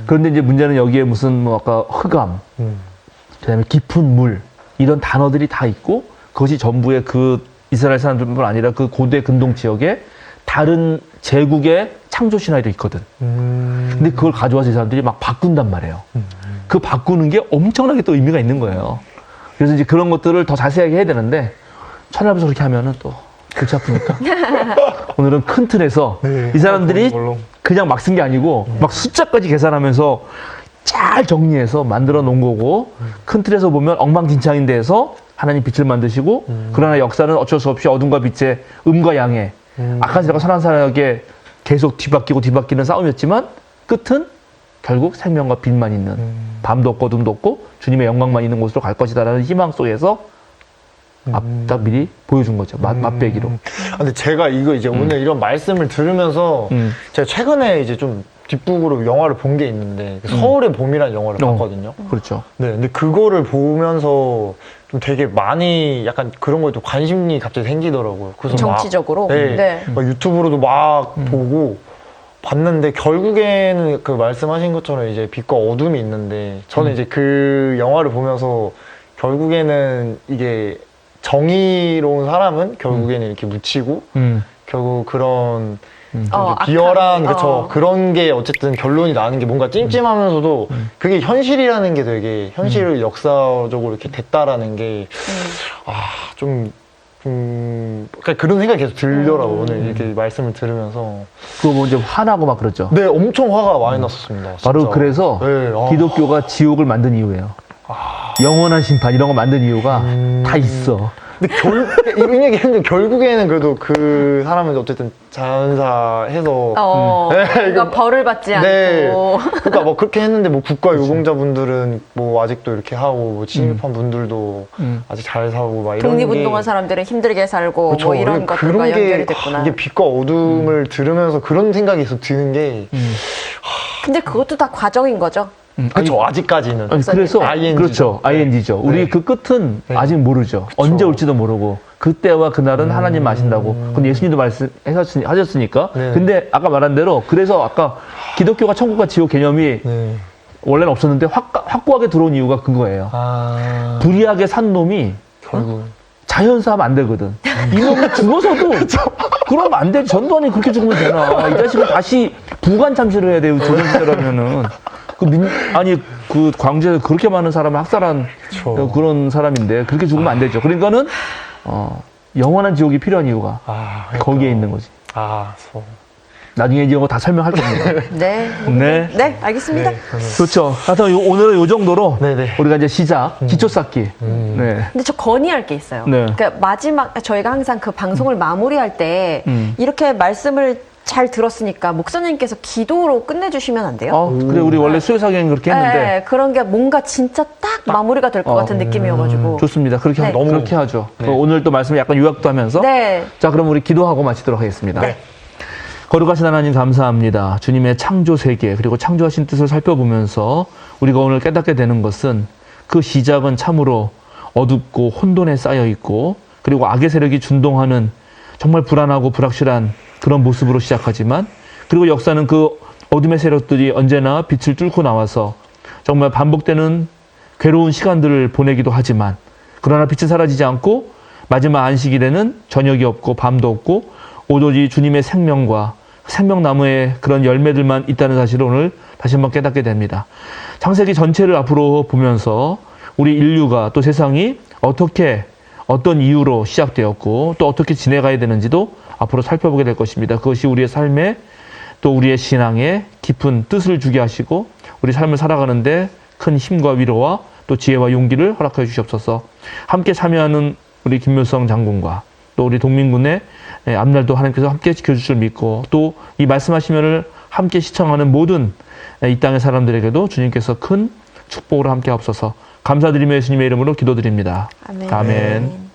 그런데 이제 문제는 여기에 무슨 뭐 아까 흑암, 그다음에 깊은 물 이런 단어들이 다 있고 그것이 전부의 그 이스라엘 사람들뿐 아니라 그 고대 근동 지역에 다른 제국의 창조 신화에도 있거든. 근데 그걸 가져와서 이 사람들이 막 바꾼단 말이에요. 그 바꾸는 게 엄청나게 또 의미가 있는 거예요. 그래서 이제 그런 것들을 더 자세하게 해야 되는데 천하에서 그렇게 하면은 또 골치 아프니까 오늘은 큰 틀에서 이 사람들이 그냥 막 쓴 게 아니고 막 숫자까지 계산하면서 잘 정리해서 만들어 놓은 거고 큰 틀에서 보면 엉망진창인 데에서 하나님 빛을 만드시고 그러나 역사는 어쩔 수 없이 어둠과 빛의 음과 양의 악한 사람과 선한 사람에게 계속 뒤바뀌는 싸움이었지만 끝은 결국 생명과 빛만 있는 밤도 없고 어둠도 없고 주님의 영광만 있는 곳으로 갈 것이다라는 희망 속에서 앞딱 미리 보여준 거죠. 맛배기로. 근데 제가 이거 이제 오늘 이런 말씀을 들으면서 제가 최근에 이제 좀 뒷북으로 영화를 본 게 있는데 서울의 봄이라는 영화를 봤거든요. 그렇죠. 네, 근데 그거를 보면서 좀 되게 많이 약간 그런 거에 또 관심이 갑자기 생기더라고요. 그래서 정치적으로? 막, 네, 네. 막 유튜브로도 막 보고 봤는데 결국에는 그 말씀하신 것처럼 이제 빛과 어둠이 있는데 저는 이제 그 영화를 보면서 결국에는 이게 정의로운 사람은 결국에는 이렇게 묻히고 결국 그런 좀 비열한 그쵸 그런 게 어쨌든 결론이 나는 게 뭔가 찜찜하면서도 그게 현실이라는 게 되게 현실 역사적으로 이렇게 됐다라는 게 그러니까 그런 생각이 계속 들더라고 오늘 이렇게 말씀을 들으면서 그거 뭐 이제 화나고 막 그랬죠. 네 엄청 화가 많이 났었습니다. 바로 진짜. 그래서 네, 기독교가 지옥을 만든 이유예요. 영원한 심판 이런 거 만든 이유가 다 있어. 근데 이런 얘기 했는데 결국에는 그래도 그 사람은 어쨌든 자연사해서 그러니까 벌을 받지 네. 않고. 그러니까 뭐 그렇게 했는데 뭐 국가 유공자분들은 뭐 아직도 이렇게 하고 뭐 침입한 분들도 아직 잘 살고 막 이런 독립운동한 사람들은 힘들게 살고 그렇죠. 뭐 이런 것들과 연결이 됐구나. 이게 빛과 어둠을 들으면서 그런 생각이 계속 드는 게 근데 그것도 다 과정인 거죠. 그렇죠. 아직까지는. 아니, 그래서 ING 죠. 그렇죠. ING죠. 우리 네. 그 끝은 네. 아직 모르죠. 언제 올지도 모르고 그때와 그날은 하나님 아신다고. 그건 예수님도 말씀하셨으니까. 네. 근데 아까 말한 대로 그래서 아까 기독교가 천국과 지옥 개념이 네. 원래는 없었는데 확고하게 들어온 이유가 그거예요. 아. 불의하게 산 놈이 결국. 자연사하면 안 되거든. 이놈이 죽어서도 그러면 안 돼. 전두환이 그렇게 죽으면 되나. 이 자식은 다시 부관 참시를 해야 돼요. 조선 시대라면은. 아니 그 광주에서 그렇게 많은 사람을 학살한 그쵸. 그런 사람인데 그렇게 죽으면 안 되죠. 그러니까는 영원한 지옥이 필요한 이유가 그러니까. 거기에 있는 거지. 나중에 이런 거 다 설명할 겁니다. 네. 네. 네, 알겠습니다. 네. 좋죠. 하여튼 오늘은 요 정도로 네네. 우리가 이제 시작, 기초 쌓기. 네. 근데 저 건의할 게 있어요. 네. 그러니까 마지막 저희가 항상 그 방송을 마무리할 때 이렇게 말씀을 잘 들었으니까 목사님께서 기도로 끝내주시면 안 돼요? 그래 우리 원래 수요사경 그렇게 했는데 네, 그런 게 뭔가 진짜 딱 마무리가 될 것 같은 느낌이어가지고. 좋습니다. 그렇게 네. 그렇게 하죠. 오늘 또 말씀 약간 요약도 하면서 네. 자 그럼 우리 기도하고 마치도록 하겠습니다. 네. 거룩하신 하나님 감사합니다. 주님의 창조 세계 그리고 창조하신 뜻을 살펴보면서 우리가 오늘 깨닫게 되는 것은 그 시작은 참으로 어둡고 혼돈에 쌓여 있고 그리고 악의 세력이 준동하는 정말 불안하고 불확실한 그런 모습으로 시작하지만 그리고 역사는 그 어둠의 세력들이 언제나 빛을 뚫고 나와서 정말 반복되는 괴로운 시간들을 보내기도 하지만 그러나 빛은 사라지지 않고 마지막 안식일에는 저녁이 없고 밤도 없고 오로지 주님의 생명과 생명나무의 그런 열매들만 있다는 사실을 오늘 다시 한번 깨닫게 됩니다. 창세기 전체를 앞으로 보면서 우리 인류가 또 세상이 어떤 이유로 시작되었고 또 어떻게 지내가야 되는지도 앞으로 살펴보게 될 것입니다. 그것이 우리의 삶에 또 우리의 신앙에 깊은 뜻을 주게 하시고 우리 삶을 살아가는데 큰 힘과 위로와 또 지혜와 용기를 허락해 주시옵소서. 함께 참여하는 우리 김묘성 장군과 또 우리 동민군의 앞날도 하나님께서 함께 지켜주실 줄 믿고 또 이 말씀하시면을 함께 시청하는 모든 이 땅의 사람들에게도 주님께서 큰 축복으로 함께 하옵소서. 감사드리며 예수님의 이름으로 기도드립니다. 아멘. 아멘.